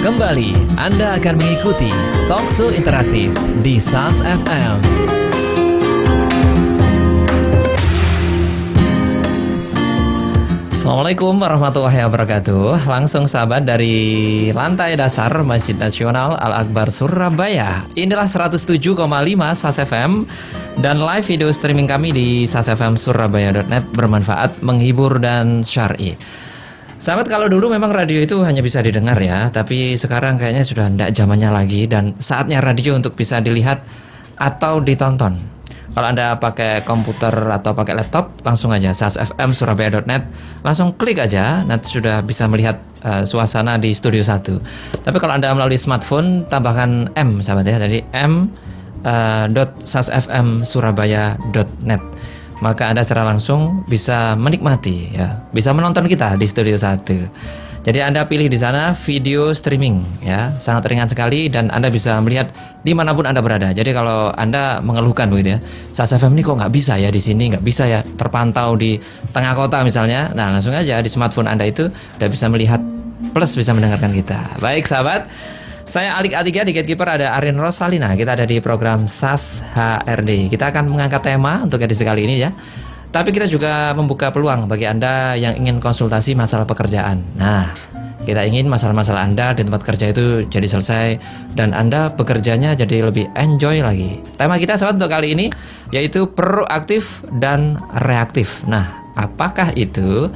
Kembali Anda akan mengikuti Talkshow interaktif di SAS FM. Assalamualaikum warahmatullahi wabarakatuh. Langsung sahabat dari lantai dasar Masjid Nasional Al-Akbar Surabaya. Inilah 107,5 SAS FM dan live video streaming kami di sasfmsurabaya.net, bermanfaat, menghibur dan syar'i. Sahabat, kalau dulu memang radio itu hanya bisa didengar ya, tapi sekarang kayaknya sudah tidak zamannya lagi dan saatnya radio untuk bisa dilihat atau ditonton. Kalau Anda pakai komputer atau pakai laptop, langsung aja sasfmsurabaya.net, langsung klik aja, nanti sudah bisa melihat suasana di Studio 1. Tapi kalau Anda melalui smartphone, tambahkan M sahabat ya, jadi m.sasfmsurabaya.net. Maka Anda secara langsung bisa menikmati ya, bisa menonton kita di Studio 1. Jadi Anda pilih di sana video streaming ya, sangat ringan sekali dan Anda bisa melihat dimanapun Anda berada. Jadi kalau Anda mengeluhkan begitu ya, SAS FM ini kok nggak bisa ya di sini, nggak bisa ya terpantau di tengah kota misalnya. Nah langsung aja di smartphone Anda itu udah bisa melihat plus bisa mendengarkan kita. Baik sahabat, saya Alik A3, di Gatekeeper ada Arin Rosalina. Kita ada di program SAS HRD. Kita akan mengangkat tema untuk edisi kali ini ya. Tapi kita juga membuka peluang bagi Anda yang ingin konsultasi masalah pekerjaan. Nah, kita ingin masalah-masalah Anda di tempat kerja itu jadi selesai dan Anda bekerjanya jadi lebih enjoy lagi. Tema kita sahabat untuk kali ini yaitu proaktif dan reaktif. Nah, apakah itu?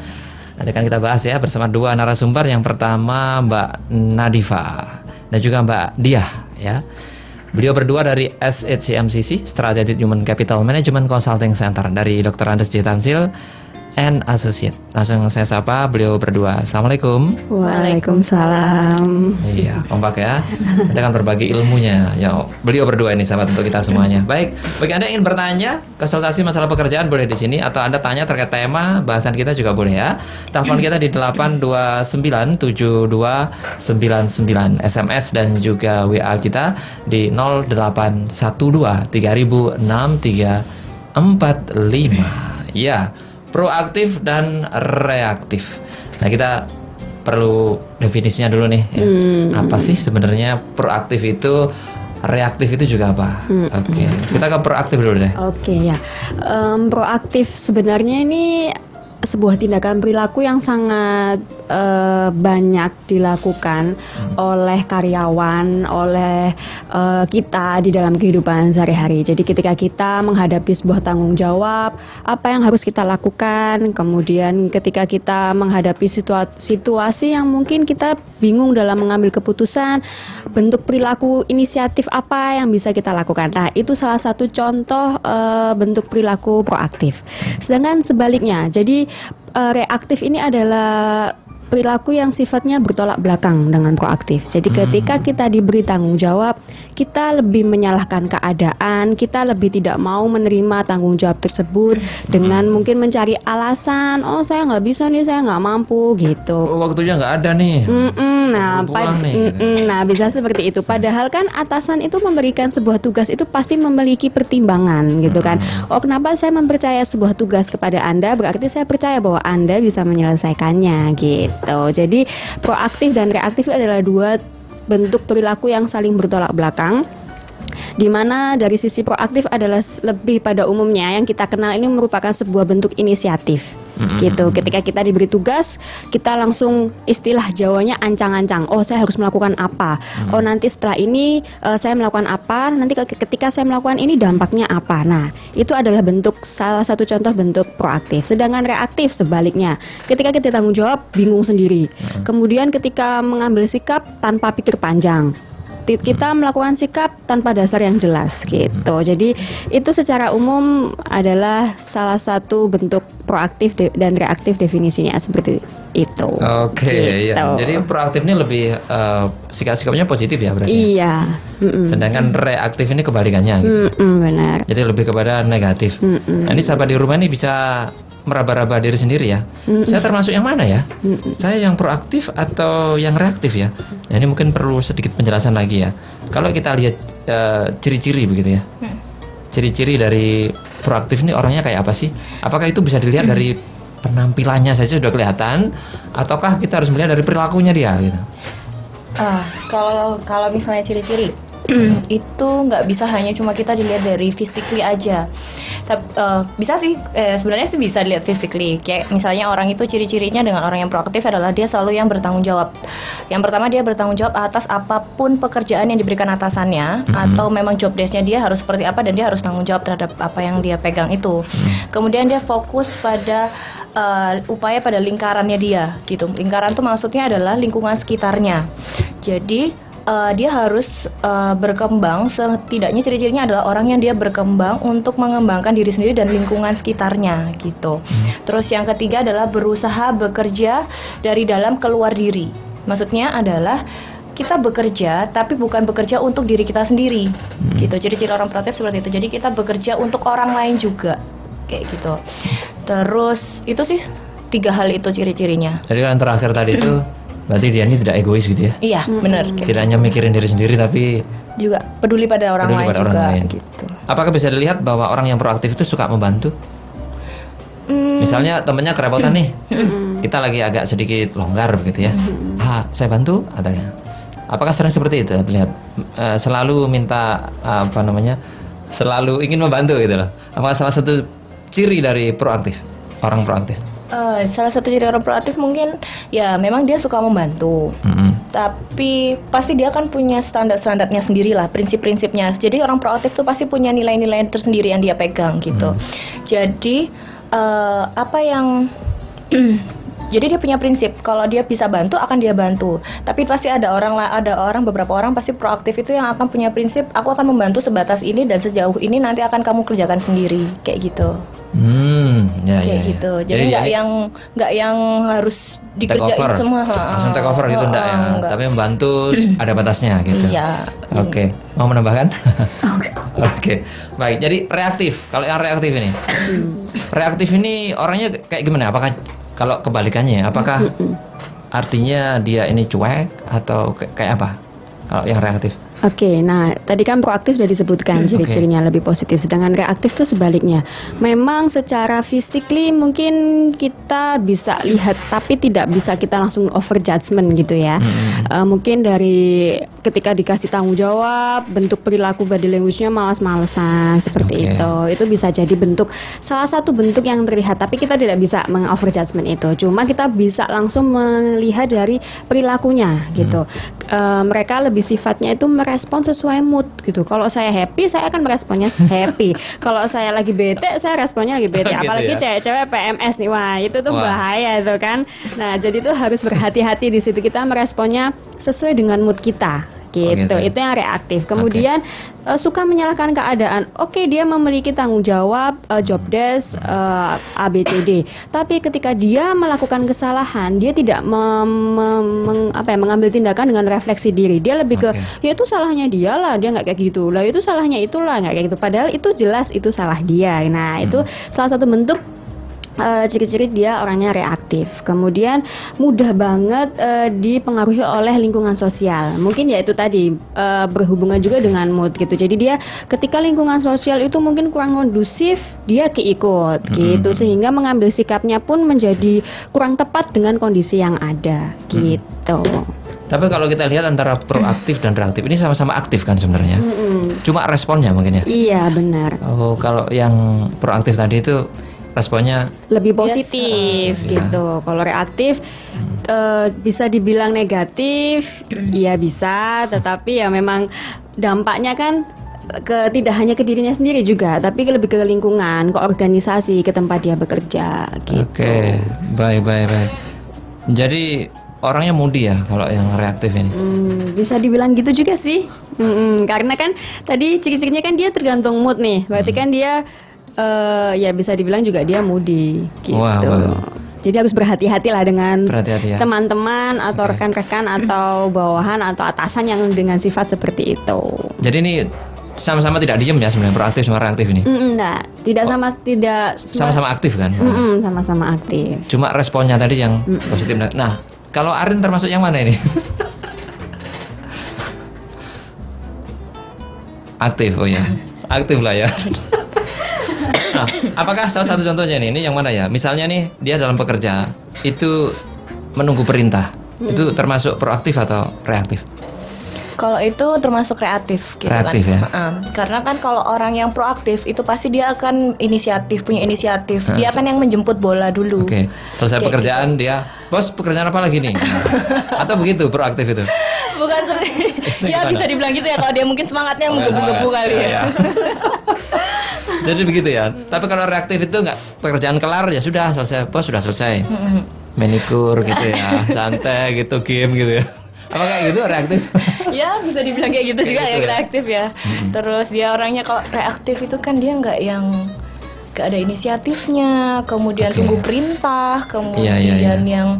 Nanti akan kita bahas ya bersama dua narasumber. Yang pertama Mbak Nadifa dan juga Mbak Diah ya. Beliau berdua dari SHCMCC, Strategic Human Capital Management Consulting Center, dari Dr. Andes J. Tansil and Associate. Langsung saya sapa beliau berdua. Assalamualaikum. Waalaikumsalam. Iya, kompak ya. Kita akan berbagi ilmunya. Ya, beliau berdua ini sahabat untuk kita semuanya. Baik, bagi Anda yang ingin bertanya, konsultasi masalah pekerjaan boleh di sini, atau Anda tanya terkait tema bahasan kita juga boleh ya. Telepon kita di 8297299, SMS dan juga WA kita di 0812 3006 345. Ya. Proaktif dan reaktif. Nah, kita perlu definisinya dulu nih ya. Apa sih sebenarnya proaktif itu, reaktif itu juga apa? Oke. Kita ke proaktif dulu deh. Oke ya. Proaktif sebenarnya ini sebuah tindakan perilaku yang sangat banyak dilakukan oleh karyawan, oleh kita di dalam kehidupan sehari-hari. Jadi ketika kita menghadapi sebuah tanggung jawab, apa yang harus kita lakukan, kemudian ketika kita menghadapi situasi yang mungkin kita bingung dalam mengambil keputusan, bentuk perilaku inisiatif apa yang bisa kita lakukan. Nah, itu salah satu contoh bentuk perilaku proaktif. Sedangkan sebaliknya, jadi reaktif ini adalah perilaku yang sifatnya bertolak belakang dengan proaktif. Jadi ketika kita diberi tanggung jawab, kita lebih menyalahkan keadaan, kita lebih tidak mau menerima tanggung jawab tersebut dengan mungkin mencari alasan, oh saya nggak bisa nih, saya nggak mampu gitu. Waktunya nggak ada nih. Nah, bisa seperti itu. Padahal kan atasan itu memberikan sebuah tugas itu pasti memiliki pertimbangan gitu kan. Oh, kenapa saya mempercaya sebuah tugas kepada Anda? Berarti saya percaya bahwa Anda bisa menyelesaikannya gitu. Jadi proaktif dan reaktif adalah dua bentuk perilaku yang saling bertolak belakang, di mana dari sisi proaktif adalah lebih pada umumnya yang kita kenal ini merupakan sebuah bentuk inisiatif gitu. Ketika kita diberi tugas, kita langsung istilah Jawanya ancang-ancang. Oh, saya harus melakukan apa? Oh, nanti setelah ini saya melakukan apa? Nanti ketika saya melakukan ini dampaknya apa? Nah, itu adalah bentuk, salah satu contoh bentuk proaktif. Sedangkan reaktif sebaliknya. Ketika kita tanggung jawab, bingung sendiri. Kemudian ketika mengambil sikap tanpa pikir panjang, kita melakukan sikap tanpa dasar yang jelas gitu. Jadi itu secara umum adalah salah satu bentuk proaktif dan reaktif, definisinya seperti itu. Oke, gitu. Ya. Jadi proaktif ini lebih sikap-sikapnya positif ya berarti. Iya. Sedangkan reaktif ini kebalikannya gitu. Benar. Jadi lebih kepada negatif. Nah, ini sahabat di rumah ini bisa meraba-raba diri sendiri ya. Saya termasuk yang mana ya? Saya yang proaktif atau yang reaktif ya? Nah, ini mungkin perlu sedikit penjelasan lagi ya. Kalau kita lihat ciri-ciri begitu ya. Ciri-ciri dari proaktif ini orangnya kayak apa sih? Apakah itu bisa dilihat dari penampilannya saja sudah kelihatan, ataukah kita harus melihat dari perilakunya dia gitu? Kalau misalnya ciri-ciri itu nggak bisa hanya cuma kita dilihat dari physically aja. Bisa sih, sebenarnya sih bisa dilihat physically. Kayak misalnya orang itu ciri-cirinya dengan orang yang proaktif adalah dia selalu yang bertanggung jawab. Yang pertama, dia bertanggung jawab atas apapun pekerjaan yang diberikan atasannya, atau memang job desk-nya dia harus seperti apa dan dia harus tanggung jawab terhadap apa yang dia pegang itu. Kemudian dia fokus pada upaya pada lingkarannya dia gitu. Lingkaran itu maksudnya adalah lingkungan sekitarnya. Jadi dia harus berkembang, setidaknya ciri-cirinya adalah orang yang dia berkembang untuk mengembangkan diri sendiri dan lingkungan sekitarnya gitu. Terus yang ketiga adalah berusaha bekerja dari dalam keluar diri. Maksudnya adalah kita bekerja tapi bukan bekerja untuk diri kita sendiri gitu. Ciri-ciri orang proaktif seperti itu. Jadi kita bekerja untuk orang lain juga kayak gitu. Terus itu sih 3 hal itu ciri-cirinya. Jadi yang terakhir tadi itu berarti dia ini tidak egois gitu ya? Iya, benar. Tidak hanya mikirin diri sendiri tapi juga peduli pada orang lain juga gitu. Apakah bisa dilihat bahwa orang yang proaktif itu suka membantu? Misalnya temennya kerepotan nih, kita lagi agak sedikit longgar begitu ya. Saya bantu atau ya? Apakah sering seperti itu? Terlihat selalu minta selalu ingin membantu gitu loh. Apakah salah satu ciri dari proaktif, orang proaktif? Salah satu ciri orang proaktif mungkin ya memang dia suka membantu, tapi pasti dia kan punya standar-standarnya sendiri lah, prinsip-prinsipnya. Jadi orang proaktif tuh pasti punya nilai-nilai tersendiri yang dia pegang gitu. Jadi jadi dia punya prinsip kalau dia bisa bantu akan dia bantu. Tapi pasti ada beberapa orang pasti proaktif itu yang akan punya prinsip, aku akan membantu sebatas ini dan sejauh ini nanti akan kamu kerjakan sendiri kayak gitu. Gitu. Jadi nggak yang harus dikerjain semua. Langsung take over gitu enggak ya. Tapi membantu ada batasnya gitu. Iya. Oke. Mau menambahkan? Oke. Baik. Jadi reaktif. Kalau yang reaktif ini, reaktif ini orangnya kayak gimana? Apakah kalau kebalikannya? Apakah artinya dia ini cuek atau kayak apa? Kalau yang reaktif? Oke, nah tadi kan proaktif sudah disebutkan ciri-cirinya lebih positif, sedangkan reaktif itu sebaliknya. Memang secara physically mungkin kita bisa lihat, tapi tidak bisa kita langsung over judgment gitu ya. Mungkin dari ketika dikasih tanggung jawab, bentuk perilaku body language-nya malas-malesan seperti itu bisa jadi salah satu bentuk yang terlihat, tapi kita tidak bisa meng-over judgment itu. Cuma kita bisa langsung melihat dari perilakunya gitu. Mereka lebih sifatnya itu merespon sesuai mood gitu. Kalau saya happy, saya akan meresponnya happy. Kalau saya lagi bete, saya responnya lagi bete. Apalagi cewek-cewek PMS nih, wah itu tuh bahaya tuh kan. Nah jadi tuh harus berhati-hati di situ, kita meresponnya sesuai dengan mood kita. Gitu. Itu yang reaktif. Kemudian suka menyalahkan keadaan. Dia memiliki tanggung jawab, job desk, ABCD. Tapi ketika dia melakukan kesalahan, dia tidak mengambil tindakan dengan refleksi diri. Dia lebih ke, ya itu salahnya dia lah, dia nggak kayak gitu. Lah itu salahnya itulah, nggak kayak gitu. Padahal itu jelas itu salah dia. Nah itu salah satu bentuk ciri-ciri dia orangnya reaktif. Kemudian mudah banget dipengaruhi oleh lingkungan sosial. Mungkin ya itu tadi berhubungan juga dengan mood gitu. Jadi dia ketika lingkungan sosial itu mungkin kurang kondusif, dia keikut gitu, sehingga mengambil sikapnya pun menjadi kurang tepat dengan kondisi yang ada gitu. Tapi kalau kita lihat antara proaktif dan reaktif ini sama-sama aktif kan sebenarnya. Cuma responnya mungkin ya. Iya benar. Kalau yang proaktif tadi itu responnya lebih positif gitu. Kalau reaktif bisa dibilang negatif, iya bisa, tetapi ya memang dampaknya kan tidak hanya ke dirinya sendiri juga, tapi lebih ke lingkungan, ke organisasi, ke tempat dia bekerja gitu. Oke, baik. Jadi orangnya moody ya kalau yang reaktif ini. Bisa dibilang gitu juga sih. Karena kan tadi ciri-cirinya kan dia tergantung mood nih. Berarti kan dia ya bisa dibilang juga dia moody gitu. Jadi harus berhati-hati lah dengan teman-teman atau rekan-rekan atau bawahan atau atasan yang dengan sifat seperti itu. Jadi ini sama-sama tidak diem ya sebenarnya, proaktif sama reaktif ini? Enggak, sama-sama aktif kan? Sama-sama aktif. Cuma responnya tadi yang positif. Nah, kalau Arin termasuk yang mana ini? Aktif, aktif lah ya. Nah, apakah salah satu contohnya ini yang mana ya? Misalnya nih dia dalam pekerja itu menunggu perintah. Itu termasuk proaktif atau reaktif? Kalau itu termasuk reaktif gitu Reaktif kan. ya? Karena kan kalau orang yang proaktif itu pasti dia akan punya inisiatif. Dia kan yang menjemput bola dulu. Oke. Selesai Kayak pekerjaan dia, bos pekerjaan apa lagi nih? Atau begitu proaktif itu? Bukan seperti ya Gimana? bisa dibilang gitu ya, kalau dia mungkin semangatnya menggebu-gebu kali ya. Iya. Jadi begitu ya. Tapi kalau reaktif itu nggak, pekerjaan kelar ya sudah selesai, bos sudah selesai. Manikur gitu ya, santai gitu, game gitu ya. Apa kayak gitu reaktif? Ya bisa dibilang kayak gitu juga Kayak ya, gitu ya? reaktif ya. Terus dia orangnya kalau reaktif itu kan dia nggak ada inisiatifnya, kemudian Oke. tunggu perintah, kemudian Iya. yang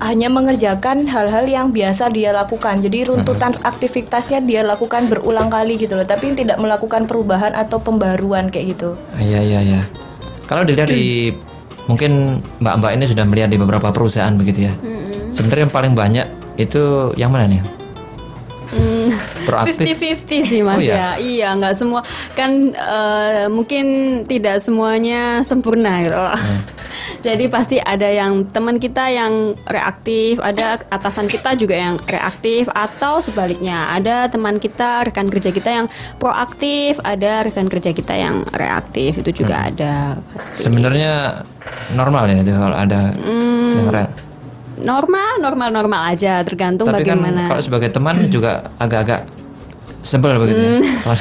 hanya mengerjakan hal-hal yang biasa dia lakukan. Jadi runtutan aktivitasnya dia lakukan berulang kali gitu loh, tapi tidak melakukan perubahan atau pembaruan kayak gitu. Iya. Kalau dilihat di mungkin mbak-mbak ini sudah melihat di beberapa perusahaan begitu ya. Sebenarnya yang paling banyak itu yang mana nih? Proaktif. 50-50 sih Mas Oh, iya? ya. Iya, nggak semua kan mungkin tidak semuanya sempurna gitu. Jadi pasti ada yang teman kita yang reaktif, ada atasan kita juga yang reaktif, atau sebaliknya ada teman kita, rekan kerja kita yang proaktif, ada rekan kerja kita yang reaktif, itu juga ada pasti. Sebenarnya normal ya itu kalau ada yang Normal aja, tergantung Tapi bagaimana. kan kalau sebagai teman juga agak-agak sebel begitu. Ya.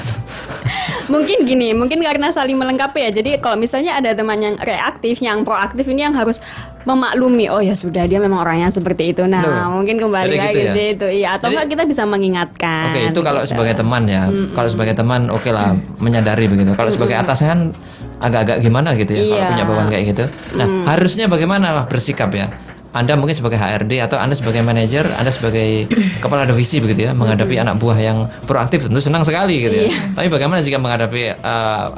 Mungkin gini, mungkin karena saling melengkapi ya. Jadi kalau misalnya ada teman yang reaktif, yang proaktif ini yang harus memaklumi, oh ya sudah dia memang orangnya seperti itu. Nah, Loh, mungkin kembali jadi lagi gitu ya? sih itu. Iya, atau Jadi- enggak kita bisa mengingatkan. Oke, itu kalau gitu. sebagai teman ya. Kalau sebagai teman oke lah menyadari begitu. Kalau sebagai atasan kan agak-agak gimana gitu ya kalau Iya. punya bawaan kayak gitu. Nah, harusnya bagaimana lah bersikap ya? Anda mungkin sebagai HRD atau Anda sebagai manajer, Anda sebagai kepala divisi begitu ya, menghadapi anak buah yang proaktif tentu senang sekali gitu ya. Tapi bagaimana jika menghadapi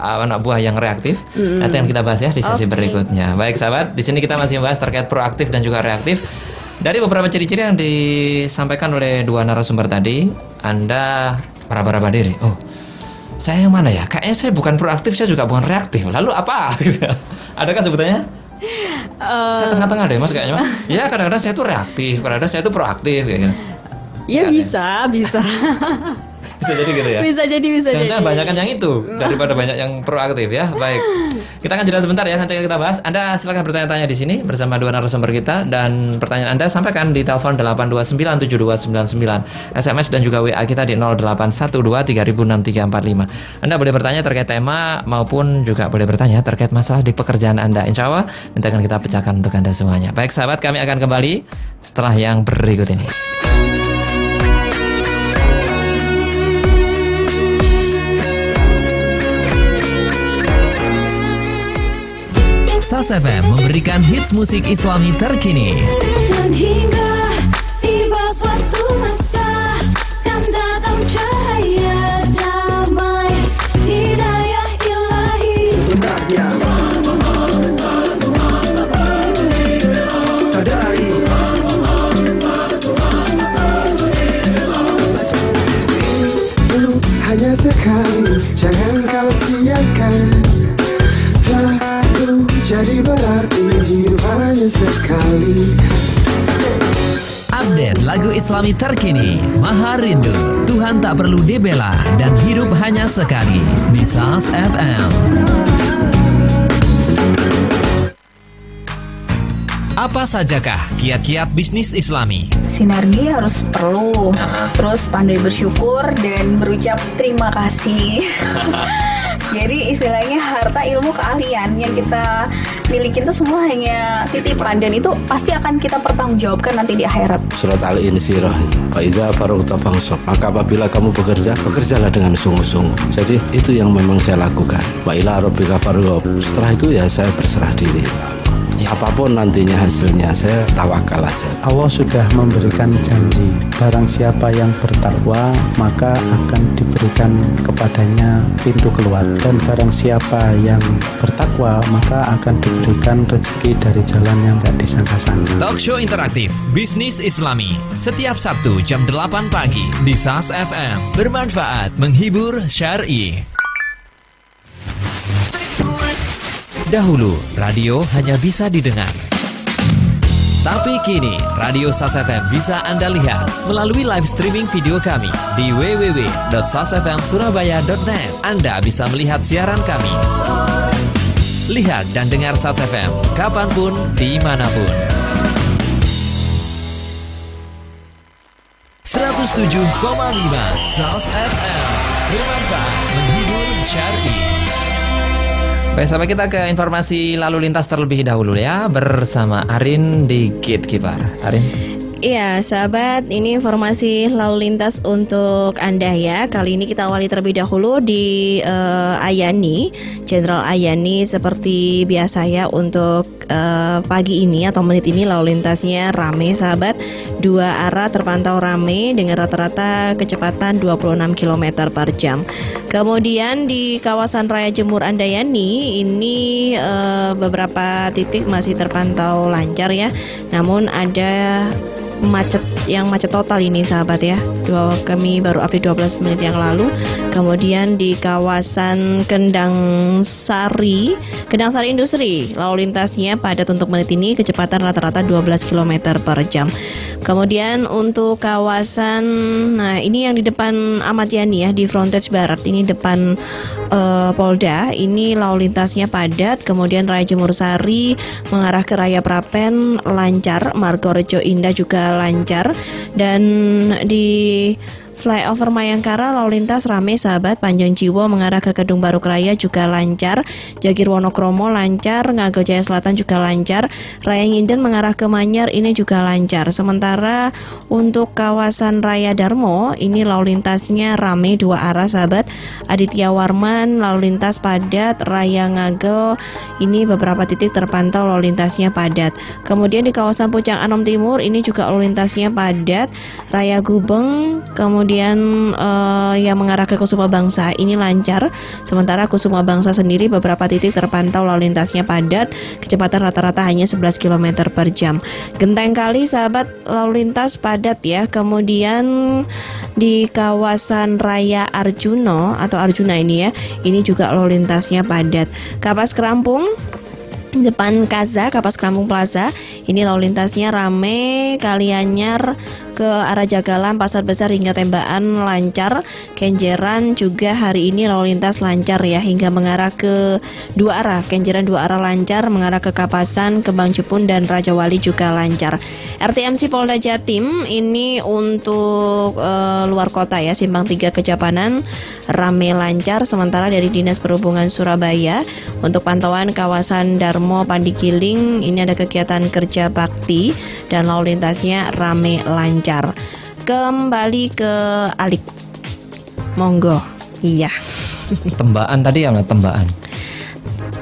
anak buah yang reaktif? Nanti yang kita bahas ya di sesi berikutnya. Baik sahabat, di sini kita masih membahas terkait proaktif dan juga reaktif. Dari beberapa ciri-ciri yang disampaikan oleh dua narasumber tadi, Anda meraba-raba diri. Oh, saya yang mana ya? Kayaknya saya bukan proaktif, saya juga bukan reaktif. Lalu apa? Adakah sebutannya? Saya tengah-tengah deh mas kayaknya mas. Ya kadang-kadang saya tuh reaktif, kadang-kadang saya tuh proaktif kayak gitu. Ya Iya, bisa. Bisa jadi gitu ya. Bisa jadi. Jangan-jangan banyakan yang itu daripada banyak yang proaktif ya. Baik. Kita akan jeda sebentar ya, nanti kita bahas. Anda silakan bertanya-tanya di sini bersama dua narasumber kita, dan pertanyaan Anda sampaikan di telepon 8297299, SMS dan juga WA kita di 0812306345. Anda boleh bertanya terkait tema maupun juga boleh bertanya terkait masalah di pekerjaan Anda. Insya Allah nanti akan kita pecahkan untuk Anda semuanya. Baik sahabat, kami akan kembali setelah yang berikut ini. Sas FM memberikan hits musik Islami terkini. Dan hingga tiba suatu masa kan datang cahaya damai hidayah ilahi. Benarnya sadari hidup hanya sekali, jangan kau siakan. Selalu jadi berarti hidup hanya sekali. Update lagu Islami terkini, Maha Rindu, Tuhan tak perlu dibela, dan hidup hanya sekali di Sas FM. Apa sajakah kiat-kiat bisnis Islami? Sinergi harus perlu, terus pandai bersyukur dan berucap terima kasih. Jadi istilahnya harta ilmu keahlian yang kita miliki itu semua hanya titipan, dan itu pasti akan kita pertanggungjawabkan nanti di akhirat. Surat Al-Insyirah, Faiza Faragta Fansab, maka apabila kamu bekerja, bekerjalah dengan sungguh-sungguh. Jadi itu yang memang saya lakukan. Wa ila rabbika farghab. Setelah itu ya saya berserah diri. Apapun nantinya hasilnya, saya tawakal aja. Allah sudah memberikan janji, barang siapa yang bertakwa maka akan diberikan kepadanya pintu keluar, dan barang siapa yang bertakwa maka akan diberikan rezeki dari jalan yang gak disangka-sangka. Talk show interaktif Bisnis Islami setiap Sabtu jam 8 pagi di Sas FM. Bermanfaat, menghibur, syar'i. Dahulu, radio hanya bisa didengar. Tapi kini, Radio Sas FM bisa Anda lihat melalui live streaming video kami di www.sasfmsurabaya.net. Anda bisa melihat siaran kami. Lihat dan dengar Sas FM kapanpun, dimanapun. 107,5 Sas FM, bermanfaat, menghibur, syar'i. Baik, sampai kita ke informasi lalu lintas terlebih dahulu ya, bersama Arin di Gatekeeper. Arin. Iya, sahabat, ini informasi lalu lintas untuk Anda ya. Kali ini kita awali terlebih dahulu di Ayani, Jenderal Ayani. Seperti biasa ya, untuk pagi ini atau menit ini lalu lintasnya rame, sahabat. 2 arah terpantau rame dengan rata-rata kecepatan 26 km per jam. Kemudian di kawasan Raya Jemur Andayani ini beberapa titik masih terpantau lancar ya. Namun ada macet total ini, sahabat ya. Kami baru update 12 menit yang lalu. Kemudian di kawasan Kendang Sari Industri, lalu lintasnya padat untuk menit ini, kecepatan rata-rata 12 km per jam. Kemudian untuk kawasan, nah ini yang di depan Ahmad Yani ya, di frontage barat, ini depan Polda, ini lalu lintasnya padat. Kemudian Raya Jemur Sari mengarah ke Raya Prapen lancar, Margorejo Indah juga lancar, dan di Flyover Mayangkara lalu lintas rame, sahabat. Panjang Jiwo mengarah ke Kedung Baruk Raya juga lancar, Jagir Wonokromo lancar, Ngagel Jaya Selatan juga lancar, Raya Nginden mengarah ke Manyar ini juga lancar. Sementara untuk kawasan Raya Darmo ini lalu lintasnya rame 2 arah, sahabat. Aditya Warman lalu lintas padat, Raya Ngagel ini beberapa titik terpantau lalu lintasnya padat. Kemudian di kawasan Pucang Anom Timur ini juga lalu lintasnya padat, Raya Gubeng, kemudian yang mengarah ke Kusuma Bangsa ini lancar. Sementara Kusuma Bangsa sendiri beberapa titik terpantau lalu lintasnya padat, kecepatan rata-rata hanya 11 km per jam. Genteng Kali, sahabat, lalu lintas padat ya. Kemudian di kawasan Raya Arjuna ini ya, ini juga lalu lintasnya padat. Kapas Kerampung depan Kapas Kerampung Plaza ini lalu lintasnya rame. Kalianyar ke arah Jagalan, Pasar Besar hingga Tembaan lancar. Kenjeran juga hari ini lalu lintas lancar ya, hingga mengarah ke 2 arah. Kenjeran 2 arah lancar mengarah ke Kapasan, Kembang Jepun dan Raja Wali juga lancar. RTMC Polda Jatim ini untuk luar kota ya, Simpang 3 Kejapanan rame lancar. Sementara dari Dinas Perhubungan Surabaya untuk pantauan kawasan Darmo Pandigiling ini ada kegiatan kerja bakti dan lalu lintasnya rame lancar. Kembali ke Alik, monggo. Iya. Tembaan tadi ya, Tembaan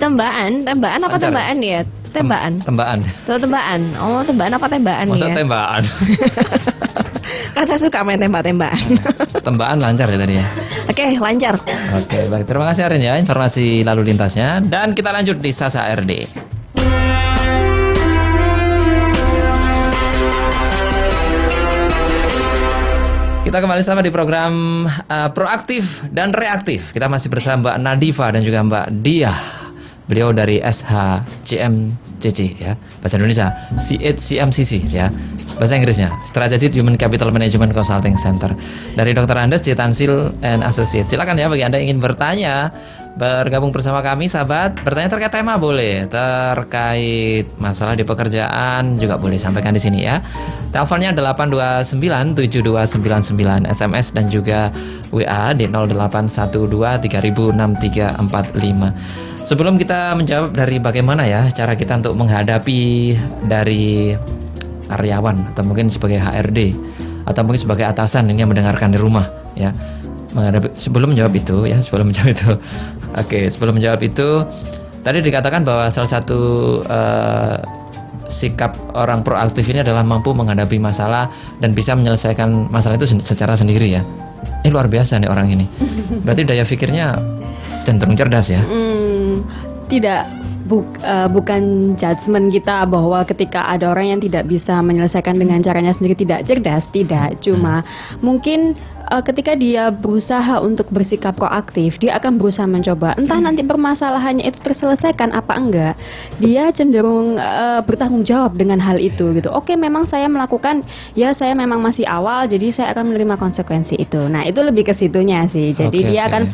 apa lancar. Tembaan ya? Tembaan. Oh, tembaan apa tembaan? Masa ya? Tembaan. Kan saya suka main tembak-tembakan. Tembaan lancar ya tadi ya. Oke, lancar. Oke, baik. Terima kasih Arin ya informasi lalu lintasnya. Dan kita lanjut di Sasa RD. Kita kembali sama di program Proaktif dan Reaktif. Kita masih bersama Mbak Nadifa dan juga Mbak Diah. Beliau dari SHCMCC ya, bahasa Indonesia CHCMCC ya, bahasa Inggrisnya Strategic Human Capital Management Consulting Center. Dari Dr. Andes Citansil and Associates. Silakan ya bagi Anda yang ingin bertanya, bergabung bersama kami sahabat. Bertanya terkait tema boleh, terkait masalah di pekerjaan juga boleh, sampaikan di sini ya. Teleponnya 8297299, SMS dan juga WA di 0812306345. Sebelum kita menjawab dari bagaimana ya cara kita untuk menghadapi dari karyawan atau mungkin sebagai HRD atau mungkin sebagai atasan ini yang mendengarkan di rumah ya, sebelum menjawab itu Oke, sebelum menjawab itu tadi dikatakan bahwa salah satu sikap orang proaktif ini adalah mampu menghadapi masalah dan bisa menyelesaikan masalah itu secara sendiri ya. Ini luar biasa nih orang ini. Berarti daya pikirnya cenderung cerdas ya. Bukan judgement kita bahwa ketika ada orang yang tidak bisa menyelesaikan dengan caranya sendiri tidak cerdas, tidak. Cuma mungkin ketika dia berusaha untuk bersikap proaktif, dia akan berusaha mencoba. Entah nanti permasalahannya itu terselesaikan apa enggak, dia cenderung bertanggung jawab dengan hal itu gitu. Oke, memang saya melakukan, ya saya memang masih awal, jadi saya akan menerima konsekuensi itu. Nah, itu lebih ke situnya sih. Jadi dia akan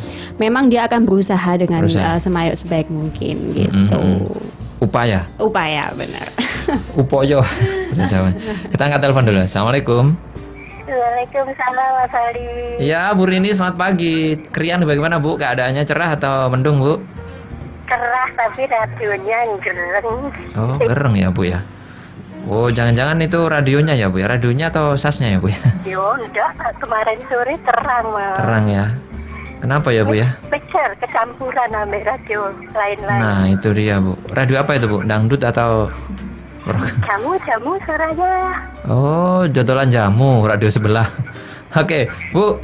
dia akan berusaha dengan sebaik mungkin gitu. Upaya, benar. Upoyo. Kita angkat telepon dulu. Assalamualaikum. Waalaikumsalam Mas Ali. Ya, Bu Rini, selamat pagi. Krian bagaimana, Bu? Keadaannya cerah atau mendung, Bu? Cerah tapi radionya gereng. Oh, gereng ya, Bu ya. Oh, jangan-jangan itu radionya ya, Bu ya? Radionya atau sasnya ya, Bu ya? Yo, enggak. Kemarin sore terang, Mas. Terang ya. Kenapa ya, Bu ya? Pecah, kecampuran sama radio lain-lain. Nah, itu dia, Bu. Radio apa itu, Bu? Dangdut atau Jamu suaranya. Oh, jodolan jamu radio sebelah. Oke, Bu.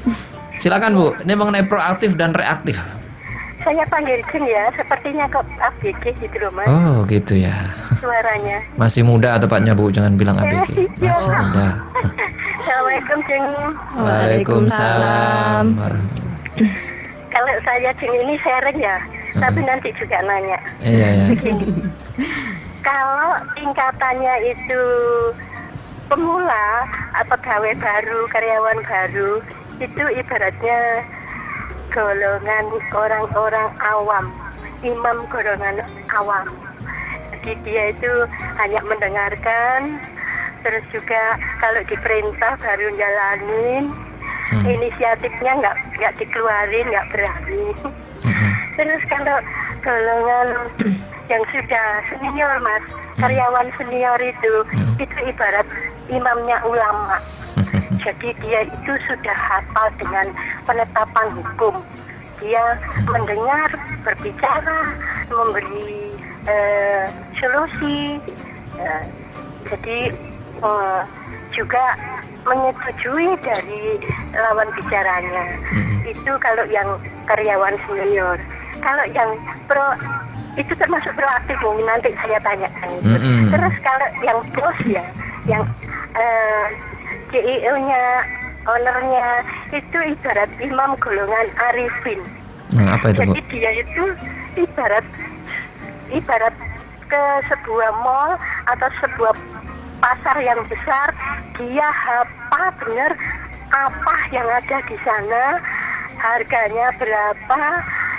Silakan, Bu. Ini mengenai proaktif dan reaktif. Saya panggil Jin ya, sepertinya kok ABG gitu loh, Mas. Oh, gitu ya. Suaranya. Masih muda tepatnya, Bu. Jangan bilang ABG. Masih muda. Assalamualaikum, Jin. Waalaikumsalam. Kalau saya Jin ini sharing ya, tapi nanti juga nanya. Iya. Begini. Kalau tingkatannya itu pemula atau pegawai baru, karyawan baru, itu ibaratnya golongan orang-orang awam, imam golongan awam. Jadi dia itu hanya mendengarkan, terus juga kalau diperintah baru jalanin, inisiatifnya nggak dikeluarin, nggak berani. Terus kalau golongan yang sudah senior, Mas, karyawan senior itu ibarat imamnya ulama. Jadi dia itu sudah hafal dengan penetapan hukum. Dia mendengar, berbicara, memberi solusi. Jadi juga menyetujui dari lawan bicaranya. Itu kalau yang karyawan senior. Kalau yang itu termasuk proaktif, mungkin nanti saya tanyakan itu. Terus kalau yang bos ya, yang CEO-nya, ownernya, itu ibarat imam golongan arifin. Apa itu, Bu? Jadi dia itu ibarat ke sebuah mall atau sebuah pasar yang besar, dia hafal benar apa yang ada di sana, harganya berapa,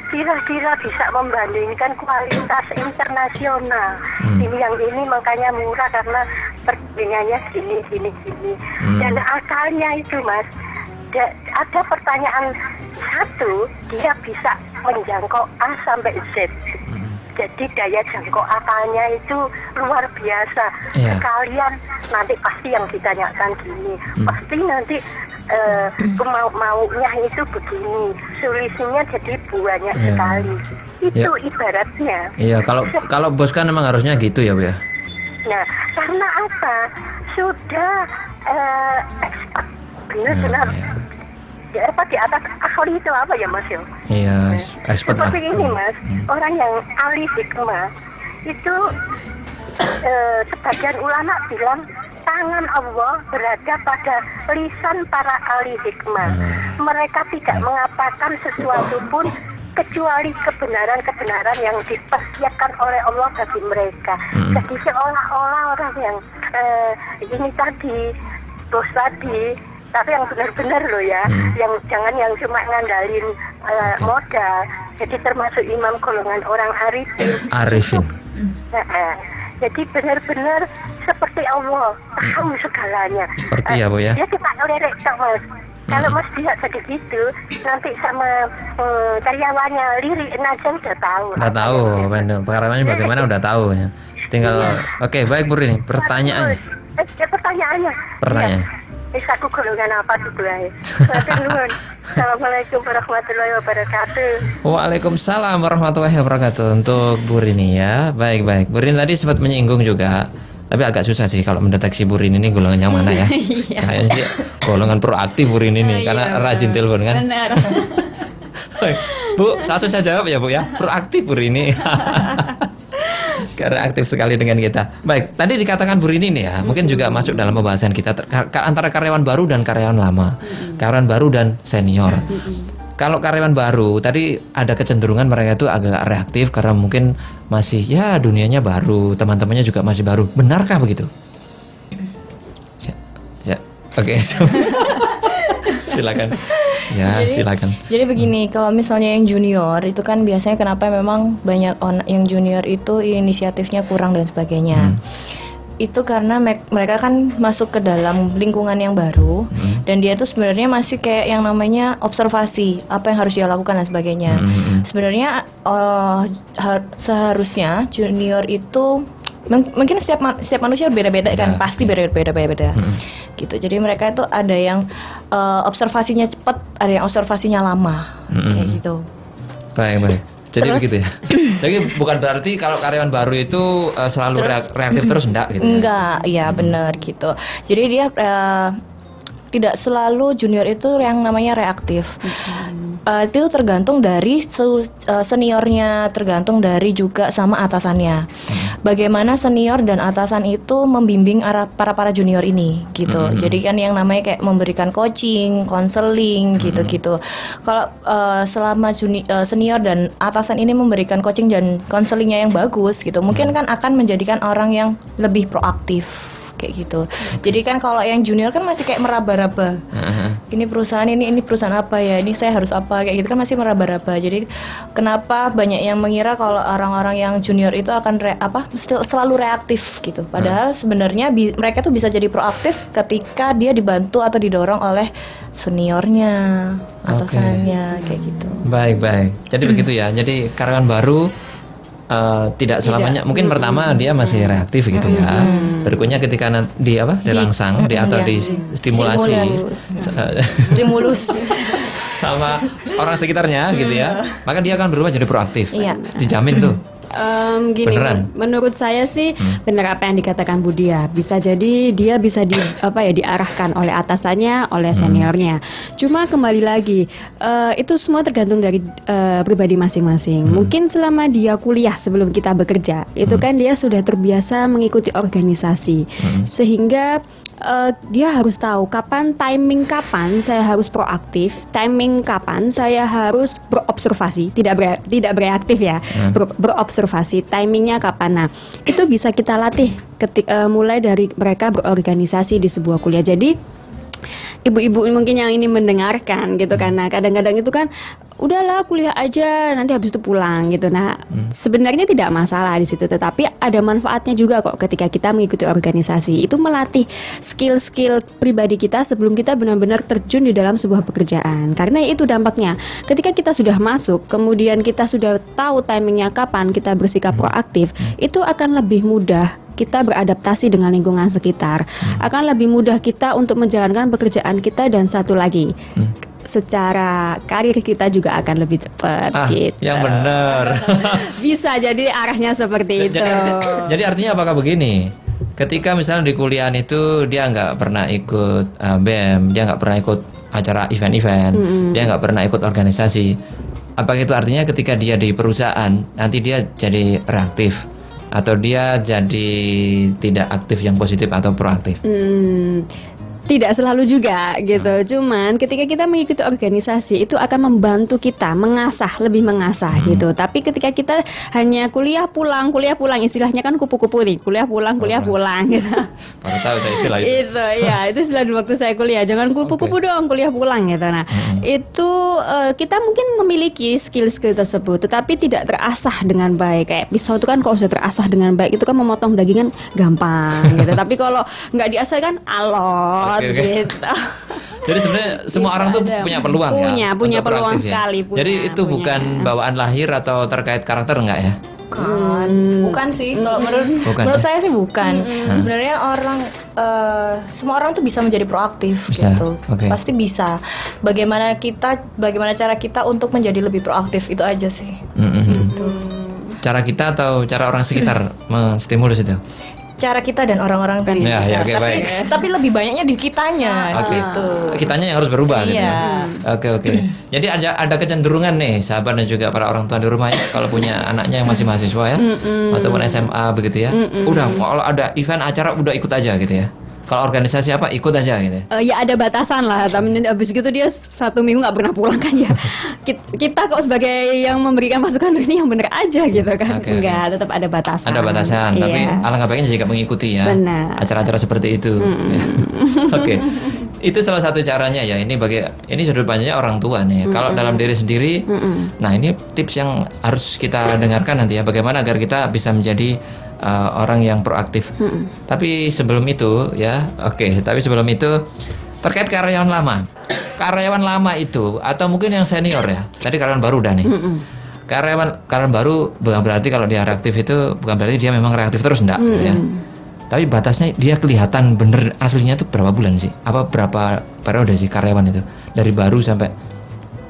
kira-kira bisa membandingkan kualitas internasional. Yang ini makanya murah karena perbandingannya sini. Dan akalnya itu, Mas, ada pertanyaan satu, dia bisa menjangkau A sampai Z. Jadi daya jangkau akalnya itu luar biasa. Sekalian nanti pasti yang ditanyakan gini, pasti nanti maunya itu begini, solusinya jadi banyak sekali. Itu ibaratnya. Iya, kalau bos kan memang harusnya gitu ya, Bu ya. Nah, karena apa? Sudah expert, benar-benar. Di atas ahli itu apa ya, Mas? Iya, expert. Seperti ini, Mas, orang yang ahli hikmah itu sebagian ulama bilang tangan Allah berada pada lisan para ahli hikmah. Mereka tidak mengatakan sesuatu pun kecuali kebenaran-kebenaran yang dipersiapkan oleh Allah bagi mereka. Jadi seolah-olah orang yang ini tadi, bos tadi, tapi yang benar-benar loh ya, yang jangan yang cuma ngandalin modal. Jadi termasuk imam golongan orang arifin. Jadi benar-benar seperti Allah, tahu segalanya. Seperti ya, Bu ya. Dia cuma lerek tok, Mas. Kalau Mas bisa jadi gitu, nanti sama karyawannya lirik aja udah tahu. Udah tahu, karyawannya bagaimana udah tahu ya. Tinggal, oke, baik Bu Rini, pertanyaannya. Pertanyaannya. Aku golongan apa tuh, Bray? Assalamualaikum warahmatullahi wabarakatuh. Waalaikumsalam warahmatullahi wabarakatuh. Untuk Bu Rini ya. Baik. Bu Rini tadi sempat menyinggung juga, tapi agak susah sih kalau mendeteksi Bu Rini ini golongan yang mana ya. Kayaknya sih golongan proaktif Bu Rini ini karena rajin telepon kan. Benar. Bu, langsung saya jawab ya, Bu ya. Proaktif Bu Rini. Karena aktif sekali dengan kita. Baik, tadi dikatakan Bu Rini nih ya, mungkin juga masuk dalam pembahasan kita antara karyawan baru dan karyawan lama, karyawan baru dan senior. Kalau karyawan baru tadi ada kecenderungan mereka itu agak reaktif karena mungkin masih ya dunianya baru, teman-temannya juga masih baru. Benarkah begitu? Ya. Oke. Silakan. Ya, silakan. Jadi begini, kalau misalnya yang junior itu kan biasanya kenapa memang banyak yang junior itu inisiatifnya kurang dan sebagainya. Itu karena mereka kan masuk ke dalam lingkungan yang baru dan dia tuh sebenarnya masih kayak yang namanya observasi apa yang harus dia lakukan dan sebagainya. Sebenarnya seharusnya junior itu mungkin setiap manusia beda-beda kan, pasti beda-beda gitu. Jadi mereka itu ada yang observasinya cepat, ada yang observasinya lama, kayak gitu. Baik. Jadi begitu ya. Jadi bukan berarti kalau karyawan baru itu selalu reaktif terus, enggak gitu. Enggak, ya benar gitu. Jadi dia tidak selalu junior itu yang namanya reaktif. Itu tergantung dari seniornya, tergantung dari juga sama atasannya. Bagaimana senior dan atasan itu membimbing para junior ini gitu. Jadi kan yang namanya kayak memberikan coaching, konseling gitu-gitu. Kalau selama senior dan atasan ini memberikan coaching dan konselingnya yang bagus gitu, mungkin kan akan menjadikan orang yang lebih proaktif. Kayak gitu. Jadi kan kalau yang junior kan masih kayak meraba-raba. Ini perusahaan ini perusahaan apa ya? Ini saya harus apa? Kayak gitu kan masih meraba-raba. Jadi kenapa banyak yang mengira kalau orang-orang yang junior itu akan selalu reaktif gitu. Padahal sebenarnya mereka tuh bisa jadi proaktif ketika dia dibantu atau didorong oleh seniornya, atasannya kayak gitu. Baik. Jadi begitu ya. Jadi karyawan baru tidak selamanya mungkin pertama dia masih reaktif gitu ya. Berikutnya ketika dirangsang atau distimulasi stimulus sama orang sekitarnya gitu ya, maka dia akan berubah jadi proaktif. Dijamin tuh. Gini, menurut saya sih benar apa yang dikatakan Bu Dia. Bisa jadi dia bisa diarahkan oleh atasannya, oleh seniornya. Cuma kembali lagi itu semua tergantung dari pribadi masing-masing. Mungkin selama dia kuliah sebelum kita bekerja, itu kan dia sudah terbiasa mengikuti organisasi, sehingga dia harus tahu timing kapan saya harus proaktif, timing kapan saya harus berobservasi, tidak bereaktif ya, berobservasi, timingnya kapan. Nah, itu bisa kita latih mulai dari mereka berorganisasi di sebuah kuliah. Jadi ibu-ibu mungkin yang ini mendengarkan gitu kan, nah kadang-kadang itu kan udahlah kuliah aja nanti habis itu pulang gitu. Nah sebenarnya tidak masalah di situ, tetapi ada manfaatnya juga kok ketika kita mengikuti organisasi. Itu melatih skill-skill pribadi kita sebelum kita benar-benar terjun di dalam sebuah pekerjaan. Karena itu dampaknya ketika kita sudah masuk, kemudian kita sudah tahu timingnya kapan kita bersikap proaktif, itu akan lebih mudah kita beradaptasi dengan lingkungan sekitar, akan lebih mudah kita untuk menjalankan pekerjaan kita, dan satu lagi secara karir kita juga akan lebih cepat gitu. Yang benar. Bisa jadi arahnya seperti itu. Jadi artinya apakah begini? Ketika misalnya di kuliah itu dia nggak pernah ikut BEM, dia nggak pernah ikut acara event-event, dia nggak pernah ikut organisasi. Apakah itu artinya ketika dia di perusahaan nanti dia jadi reaktif? Atau dia jadi tidak aktif yang positif atau proaktif? Tidak selalu juga gitu. Cuman ketika kita mengikuti organisasi itu akan membantu kita lebih mengasah gitu. Tapi ketika kita hanya kuliah pulang, istilahnya kan kupu-kupu nih, kuliah pulang gitu. Baru tahu saya istilah itu. Itu ya, itu istilah waktu saya kuliah. Jangan kupu-kupu dong, kuliah pulang gitu. Nah, itu kita mungkin memiliki skill-skill tersebut, tetapi tidak terasah dengan baik. Kayak pisau itu kan kalau sudah terasah dengan baik itu kan memotong daging kan gampang gitu. Tapi kalau nggak diasah kan alot. Gitu. Jadi sebenarnya semua orang tuh punya peluang punya peluang sekali. Jadi itu bukan bawaan lahir atau terkait karakter enggak ya? Bukan sih. Kalau menurut saya sih bukan. Sebenarnya semua orang tuh bisa menjadi proaktif gitu. Pasti bisa. Bagaimana cara kita untuk menjadi lebih proaktif, itu aja sih. Gitu. Cara kita atau cara orang sekitar menstimulus itu? cara kita dan orang-orang di Ya, sekitar. oke, baik. Tapi lebih banyaknya di kitanya gitu. Kitanya yang harus berubah gitu Iya. ya. Oke. Jadi ada kecenderungan nih sahabat dan juga para orang tua di rumah ya, kalau punya anaknya yang masih mahasiswa ya ataupun SMA begitu ya. Udah kalau ada event acara udah ikut aja gitu ya. Kalau organisasi apa ikut aja gitu. Ya ada batasan lah, tapi abis gitu dia 1 minggu nggak pernah pulang kan ya. Kita kok sebagai yang memberikan masukan ini yang bener aja gitu kan. Oke. Enggak, tetap ada batasan. Ada batasan, tapi alangkah baiknya juga mengikuti ya. Benar. Acara-acara seperti itu. Ya. Oke. Itu salah satu caranya ya. Ini sudut pandangnya orang tua nih. Kalau dalam diri sendiri, nah ini tips yang harus kita dengarkan nanti ya. Bagaimana agar kita bisa menjadi orang yang proaktif. Tapi sebelum itu ya, tapi sebelum itu terkait karyawan lama. Karyawan lama itu atau mungkin yang senior ya. Tadi karyawan baru udah nih. Karyawan baru bukan berarti kalau dia reaktif itu bukan berarti dia memang reaktif terus enggak gitu ya. Tapi batasnya dia kelihatan bener aslinya itu berapa bulan sih? Apa berapa periode sih karyawan itu? Dari baru sampai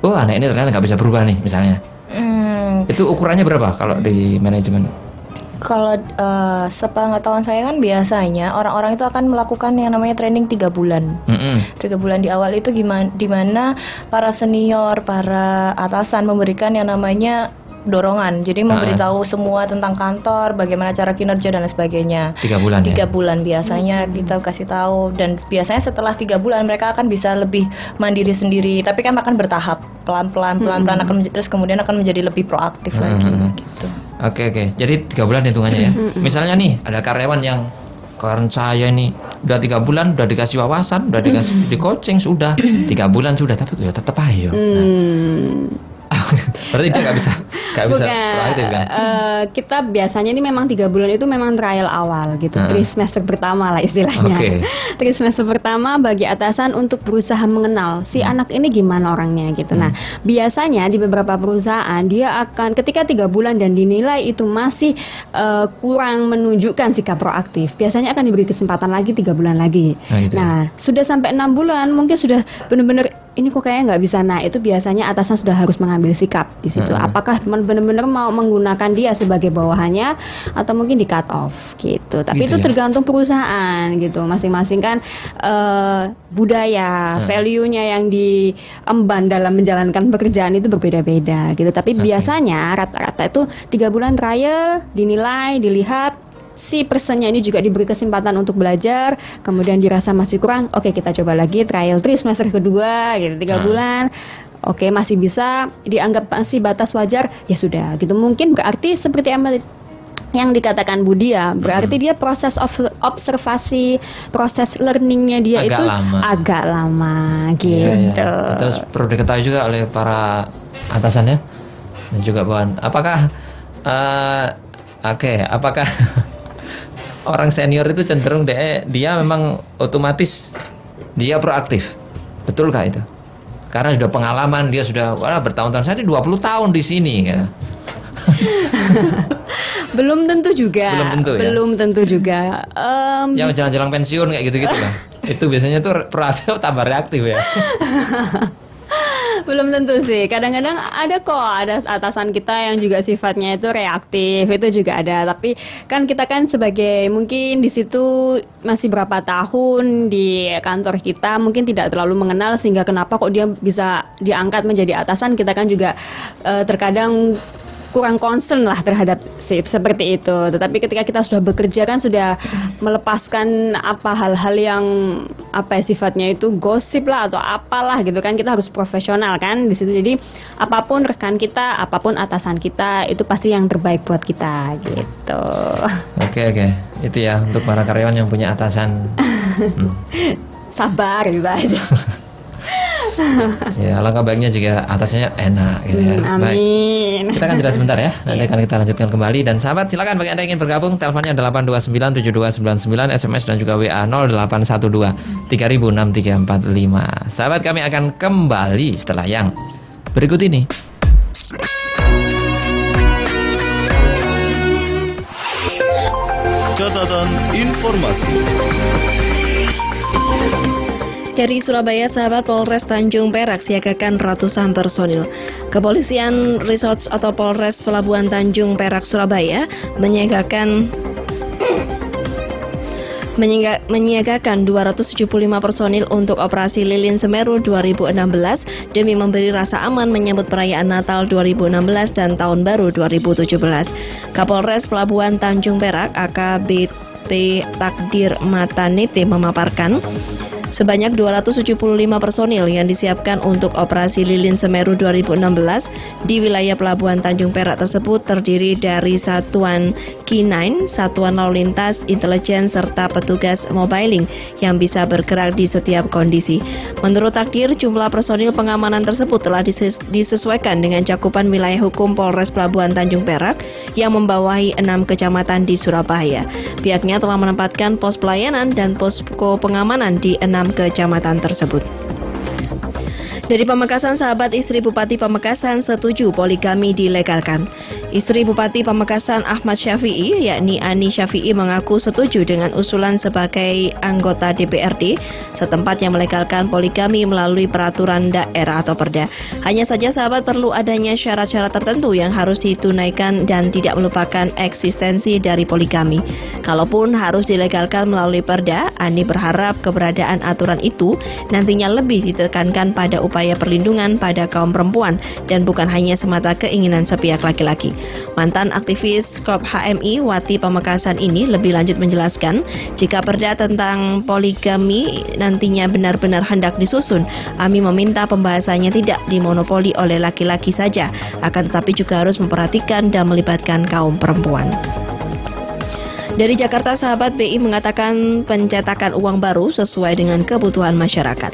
anak ini ternyata nggak bisa berubah nih misalnya. Itu ukurannya berapa kalau di manajemen? Kalau sepengetahuan saya kan biasanya orang-orang itu akan melakukan yang namanya training 3 bulan. 3 bulan di awal itu di mana para senior, para atasan memberikan yang namanya dorongan. Jadi memberitahu semua tentang kantor, bagaimana cara kinerja dan lain sebagainya. 3 bulan 3 ya? bulan biasanya kita kasih tahu, dan biasanya setelah 3 bulan mereka akan bisa lebih mandiri sendiri. Tapi kan akan bertahap, pelan-pelan terus kemudian akan menjadi lebih proaktif lagi gitu. Oke. Jadi 3 bulan hitungannya ya. Misalnya nih ada karyawan yang karena saya ini udah 3 bulan udah dikasih wawasan, udah dikasih di coaching sudah 3 bulan sudah, tapi ya tetap ayo. Berarti dia nggak bisa proaktif kan? Kita biasanya ini memang 3 bulan itu memang trial awal gitu, trimester pertama lah istilahnya. Trimester pertama bagi atasan untuk berusaha mengenal si anak ini gimana orangnya gitu. Nah biasanya di beberapa perusahaan dia akan ketika 3 bulan dan dinilai itu masih kurang menunjukkan sikap proaktif, biasanya akan diberi kesempatan lagi 3 bulan lagi. Nah sudah sampai 6 bulan mungkin sudah benar-benar ini kok kayaknya nggak bisa. Nah itu biasanya atasan sudah harus mengambil sikap di situ. Apakah benar-benar mau menggunakan dia sebagai bawahannya atau mungkin di cut off gitu. Tapi itu tergantung perusahaan gitu. Masing-masing kan budaya, value-nya yang diemban dalam menjalankan pekerjaan itu berbeda-beda gitu. Tapi biasanya rata-rata itu 3 bulan trial, dinilai, dilihat. Si personnya ini juga diberi kesempatan untuk belajar, kemudian dirasa masih kurang, oke kita coba lagi trial semester kedua gitu 3 bulan. Oke masih bisa dianggap masih batas wajar, ya sudah gitu. Mungkin berarti seperti yang dikatakan Budi ya, berarti dia proses observasi, proses learningnya dia agak lama gitu. Terus perlu diketahui juga oleh para atasannya dan juga apakah orang senior itu cenderung dia memang otomatis dia proaktif, betulkah itu? Karena sudah pengalaman, dia sudah bertahun-tahun, saya 20 tahun di sini gitu. Belum tentu juga. Belum tentu juga. Yang jalan-jalan pensiun kayak gitu-gitu lah. Itu biasanya tuh proaktif tambah reaktif ya. Belum tentu sih. Kadang-kadang ada atasan kita yang juga sifatnya itu reaktif, itu juga ada. Tapi kan kita kan sebagai mungkin di situ masih berapa tahun di kantor kita, mungkin tidak terlalu mengenal sehingga kenapa kok dia bisa diangkat menjadi atasan. Kita kan juga terkadang kurang concern lah terhadap seperti itu. Tetapi ketika kita sudah bekerja kan sudah melepaskan hal-hal yang sifatnya itu gosip lah atau apalah gitu kan, kita harus profesional kan di situ. Jadi apapun rekan kita, apapun atasan kita itu pasti yang terbaik buat kita gitu. Oke. Itu ya untuk para karyawan yang punya atasan. Sabar gitu aja. Ya, alangkah baiknya jika atasnya enak gitu ya. Amin. Baik. Kita akan jeda sebentar ya. Nanti akan kita lanjutkan kembali. Dan sahabat silakan bagi Anda yang ingin bergabung, teleponnya 8297299, SMS dan juga WA 0812 3000 6345. Sahabat, kami akan kembali setelah yang berikut ini. Catatan informasi. Dari Surabaya, sahabat, Polres Tanjung Perak siagakan ratusan personil. Kepolisian Resort atau Polres Pelabuhan Tanjung Perak Surabaya menyiagakan menyiagakan 275 personil untuk operasi Lilin Semeru 2016 demi memberi rasa aman menyambut perayaan Natal 2016 dan Tahun Baru 2017. Kapolres Pelabuhan Tanjung Perak AKBP Takdir Matanete memaparkan sebanyak 275 personil yang disiapkan untuk operasi Lilin Semeru 2016 di wilayah Pelabuhan Tanjung Perak tersebut terdiri dari satuan K9, satuan lalu lintas, intelijen, serta petugas mobiling yang bisa bergerak di setiap kondisi. Menurut Takdir, jumlah personil pengamanan tersebut telah disesuaikan dengan cakupan wilayah hukum Polres Pelabuhan Tanjung Perak yang membawahi 6 kecamatan di Surabaya. Pihaknya telah menempatkan pos pelayanan dan posko pengamanan di 6 kecamatan tersebut. Dari Pamekasan, sahabat, istri Bupati Pamekasan setuju poligami dilegalkan. Istri Bupati Pamekasan Ahmad Syafi'i, yakni Ani Syafi'i, mengaku setuju dengan usulan sebagai anggota DPRD setempat yang melegalkan poligami melalui peraturan daerah atau perda. Hanya saja, sahabat, perlu adanya syarat-syarat tertentu yang harus ditunaikan dan tidak melupakan eksistensi dari poligami. Kalaupun harus dilegalkan melalui perda, Ani berharap keberadaan aturan itu nantinya lebih ditekankan pada upaya perlindungan pada kaum perempuan dan bukan hanya semata keinginan sepihak laki-laki. Mantan aktivis Klub HMI Wati Pamekasan ini lebih lanjut menjelaskan, jika perda tentang poligami nantinya benar-benar hendak disusun, Ami meminta pembahasannya tidak dimonopoli oleh laki-laki saja, akan tetapi juga harus memperhatikan dan melibatkan kaum perempuan. Dari Jakarta, sahabat, BI mengatakan pencetakan uang baru sesuai dengan kebutuhan masyarakat.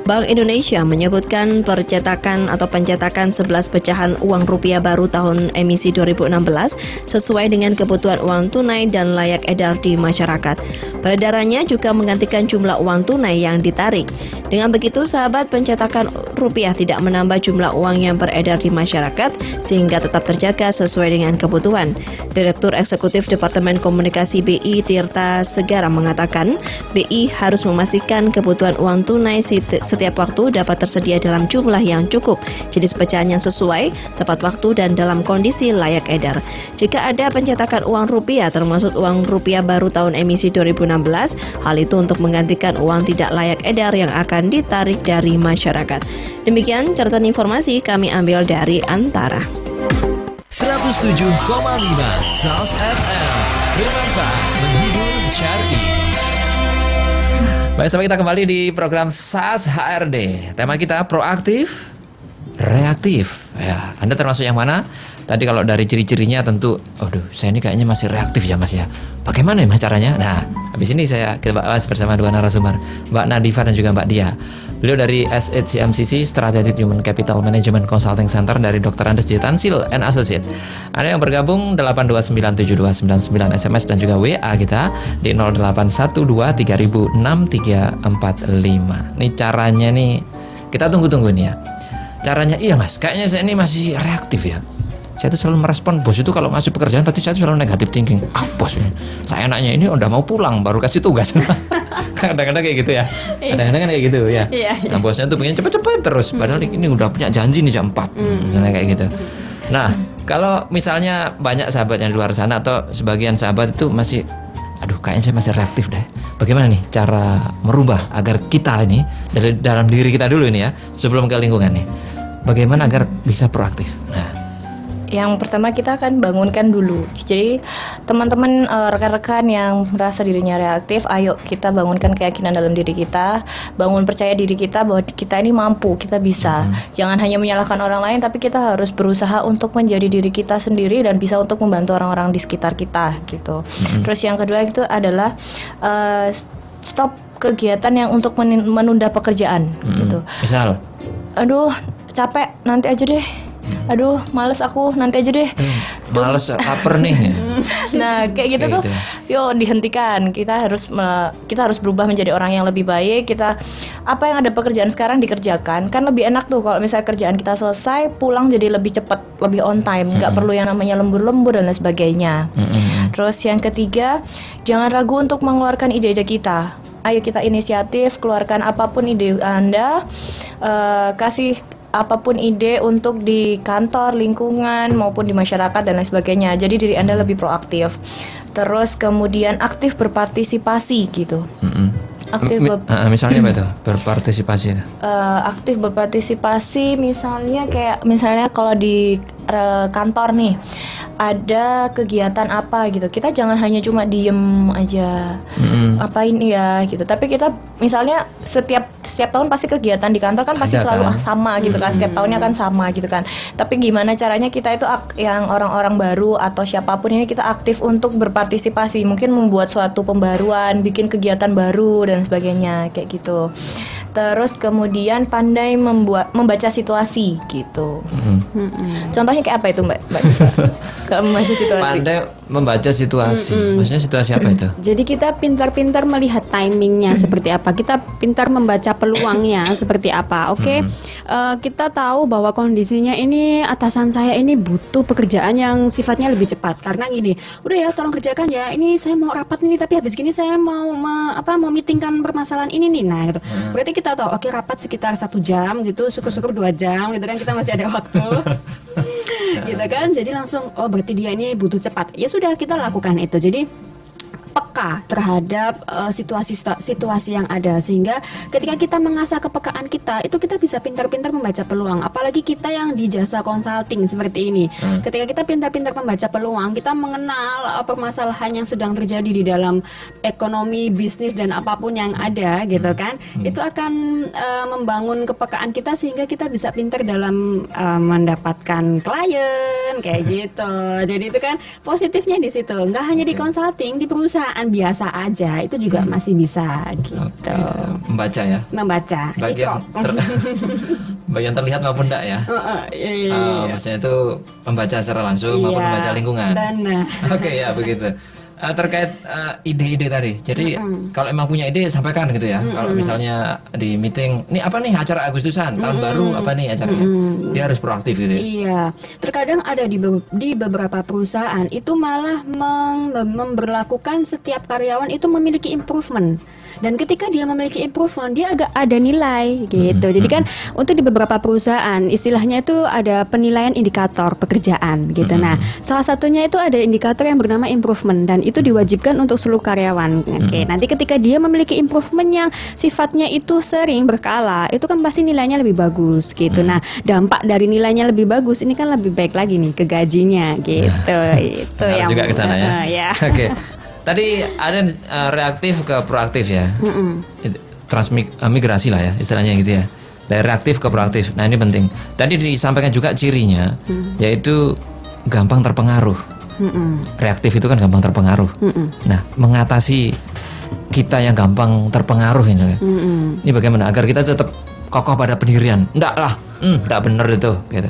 Bank Indonesia menyebutkan pencetakan 11 pecahan uang rupiah baru tahun emisi 2016 sesuai dengan kebutuhan uang tunai dan layak edar di masyarakat. Peredarannya juga menggantikan jumlah uang tunai yang ditarik. Dengan begitu, sahabat, pencetakan rupiah tidak menambah jumlah uang yang beredar di masyarakat sehingga tetap terjaga sesuai dengan kebutuhan. Direktur Eksekutif Departemen Komunikasi BI Tirta Segara mengatakan, BI harus memastikan kebutuhan uang tunai setiap waktu dapat tersedia dalam jumlah yang cukup, jenis pecahan yang sesuai, tepat waktu, dan dalam kondisi layak edar. Jika ada pencetakan uang rupiah termasuk uang rupiah baru tahun emisi 2016, hal itu untuk menggantikan uang tidak layak edar yang akan ditarik dari masyarakat. Demikian catatan informasi kami ambil dari Antara. 107,5 SAS FM, bermanfaat, menghibur, syar'i. Baik, sampai kita kembali di program SAS HRD. Tema kita proaktif, reaktif. Ya, Anda termasuk yang mana? Tadi kalau dari ciri-cirinya tentu, aduh, saya ini kayaknya masih reaktif ya, Mas ya. Bagaimana ya Mas caranya? Nah, habis ini kita bahas bersama dua narasumber, Mbak Nadifa dan juga Mbak Dia. Beliau dari SHCMCC Strategic Human Capital Management Consulting Center dari Dr. Andes J. Tansil and Associate. Ada yang bergabung 8297299 SMS dan juga WA kita di 0812306345. Ini caranya nih, kita tunggu-tunggu nih ya. Caranya, iya Mas, kayaknya saya ini masih reaktif ya. Saya tuh selalu merespon bos itu kalau ngasih pekerjaan, berarti saya tuh selalu negatif thinking. Ah bos, saya enaknya ini udah mau pulang baru kasih tugas. Kadang-kadang kayak gitu ya. Kadang-kadang kan kayak gitu ya. Nah bosnya tuh pengen cepet-cepet terus, padahal ini udah punya janji nih jam 4. Kayak gitu. Nah, kalau misalnya banyak sahabat yang di luar sana atau sebagian sahabat itu masih, aduh kayaknya saya masih reaktif deh. Bagaimana nih cara merubah agar kita ini dari dalam diri kita dulu ini ya, sebelum ke lingkungan nih. Bagaimana agar bisa proaktif? Nah, yang pertama kita akan bangunkan dulu. Jadi teman-teman, rekan-rekan yang merasa dirinya reaktif, ayo kita bangunkan keyakinan dalam diri kita, bangun percaya diri kita bahwa kita ini mampu, kita bisa. Jangan hanya menyalahkan orang lain, tapi kita harus berusaha untuk menjadi diri kita sendiri dan bisa untuk membantu orang-orang di sekitar kita gitu. Terus yang kedua itu adalah stop kegiatan yang untuk menunda pekerjaan gitu. Misal, aduh capek, nanti aja deh. Aduh, males aku, nanti aja deh. Males, lapar nih. Nah, kayak gitu tuh, yuk dihentikan. Kita harus berubah menjadi orang yang lebih baik. Kita apa yang ada pekerjaan sekarang dikerjakan. Kan lebih enak tuh kalau misalnya kerjaan kita selesai, pulang jadi lebih cepat, lebih on time. Nggak perlu yang namanya lembur-lembur dan lain sebagainya. Terus yang ketiga, jangan ragu untuk mengeluarkan ide-ide kita. Ayo kita inisiatif, keluarkan apapun ide Anda, kasih apapun ide untuk di kantor, lingkungan, maupun di masyarakat dan lain sebagainya. Jadi diri Anda lebih proaktif. Terus kemudian aktif berpartisipasi gitu. Aktif misalnya apa itu berpartisipasi itu? Aktif berpartisipasi misalnya kalau di kantor nih ada kegiatan apa gitu, kita jangan hanya cuma diem aja apain ya gitu, tapi kita misalnya setiap tahun pasti kegiatan di kantor kan pasti selalu sama gitu kan, setiap tahunnya kan sama gitu kan, tapi gimana caranya kita itu yang orang-orang baru atau siapapun ini kita aktif untuk berpartisipasi, mungkin membuat suatu pembaruan, bikin kegiatan baru dan sebagainya kayak gitu. Terus kemudian pandai membaca situasi gitu. Contohnya kayak apa itu Mbak? Kalau membaca situasi. Pandai membaca situasi. Maksudnya situasi apa itu? Jadi kita pintar-pintar melihat timingnya seperti apa. Kita pintar membaca peluangnya seperti apa. Oke. Kita tahu bahwa kondisinya ini atasan saya ini butuh pekerjaan yang sifatnya lebih cepat. Karena gini, udah ya tolong kerjakan ya. Ini saya mau rapat ini tapi habis gini saya mau meetingkan permasalahan ini nih. Nah gitu. Berarti kita tahu, oke rapat sekitar 1 jam gitu, syukur-syukur 2 jam gitu kan, kita masih ada waktu. Gitu kan, jadi langsung berarti dia ini butuh cepat. Ya sudah, kita lakukan itu. Jadi peka terhadap situasi yang ada, sehingga ketika kita mengasah kepekaan kita itu kita bisa pintar-pintar membaca peluang. Apalagi kita yang di jasa consulting seperti ini, ketika kita pintar-pintar membaca peluang, kita mengenal permasalahan yang sedang terjadi di dalam ekonomi, bisnis dan apapun yang ada gitu kan, itu akan membangun kepekaan kita sehingga kita bisa pintar dalam mendapatkan klien kayak gitu. Jadi itu kan positifnya di situ, nggak hanya di consulting, di perusahaan biasa aja itu juga masih bisa gitu. Membaca ya. Membaca. Bagian terlihat maupun enggak ya. Maksudnya itu membaca secara langsung maupun membaca lingkungan. Benar. Oke ya begitu. Terkait ide-ide tadi. Jadi kalau emang punya ide sampaikan gitu ya. Kalau misalnya di meeting, ini apa nih acara Agustusan, tahun baru apa nih acaranya? Dia harus proaktif gitu ya. Iya. Terkadang ada di beberapa perusahaan itu malah memberlakukan setiap karyawan itu memiliki improvement. Dan ketika dia memiliki improvement, dia agak ada nilai gitu. Jadi kan untuk di beberapa perusahaan istilahnya itu ada penilaian indikator pekerjaan gitu. Nah, salah satunya itu ada indikator yang bernama improvement dan itu diwajibkan untuk seluruh karyawan. Oke, nanti ketika dia memiliki improvement yang sifatnya itu sering berkala, itu kan pasti nilainya lebih bagus gitu. Nah, dampak dari nilainya lebih bagus ini kan lebih baik lagi nih ke gajinya gitu. Itu yang juga ke sana ya. Oke. Tadi ada reaktif ke proaktif ya, transmigrasi lah ya istilahnya gitu ya, dari reaktif ke proaktif. Nah ini penting. Tadi disampaikan juga cirinya, yaitu gampang terpengaruh. Reaktif itu kan gampang terpengaruh. Nah mengatasi kita yang gampang terpengaruh ini bagaimana agar kita tetap kokoh pada pendirian? Enggak lah, enggak bener itu gitu.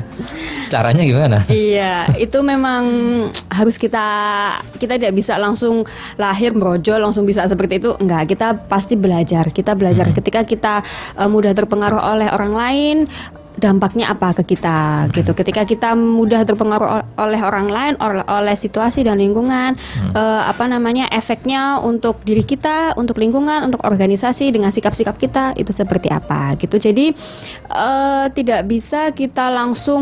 Caranya gimana? Iya, itu memang harus kita tidak bisa langsung lahir brojol langsung bisa seperti itu. Enggak, kita pasti belajar. Kita belajar ketika kita mudah terpengaruh oleh orang lain, dampaknya apa ke kita gitu. Ketika kita mudah terpengaruh oleh orang lain, oleh situasi dan lingkungan, efeknya untuk diri kita, untuk lingkungan, untuk organisasi dengan sikap-sikap kita itu seperti apa gitu. Jadi tidak bisa kita langsung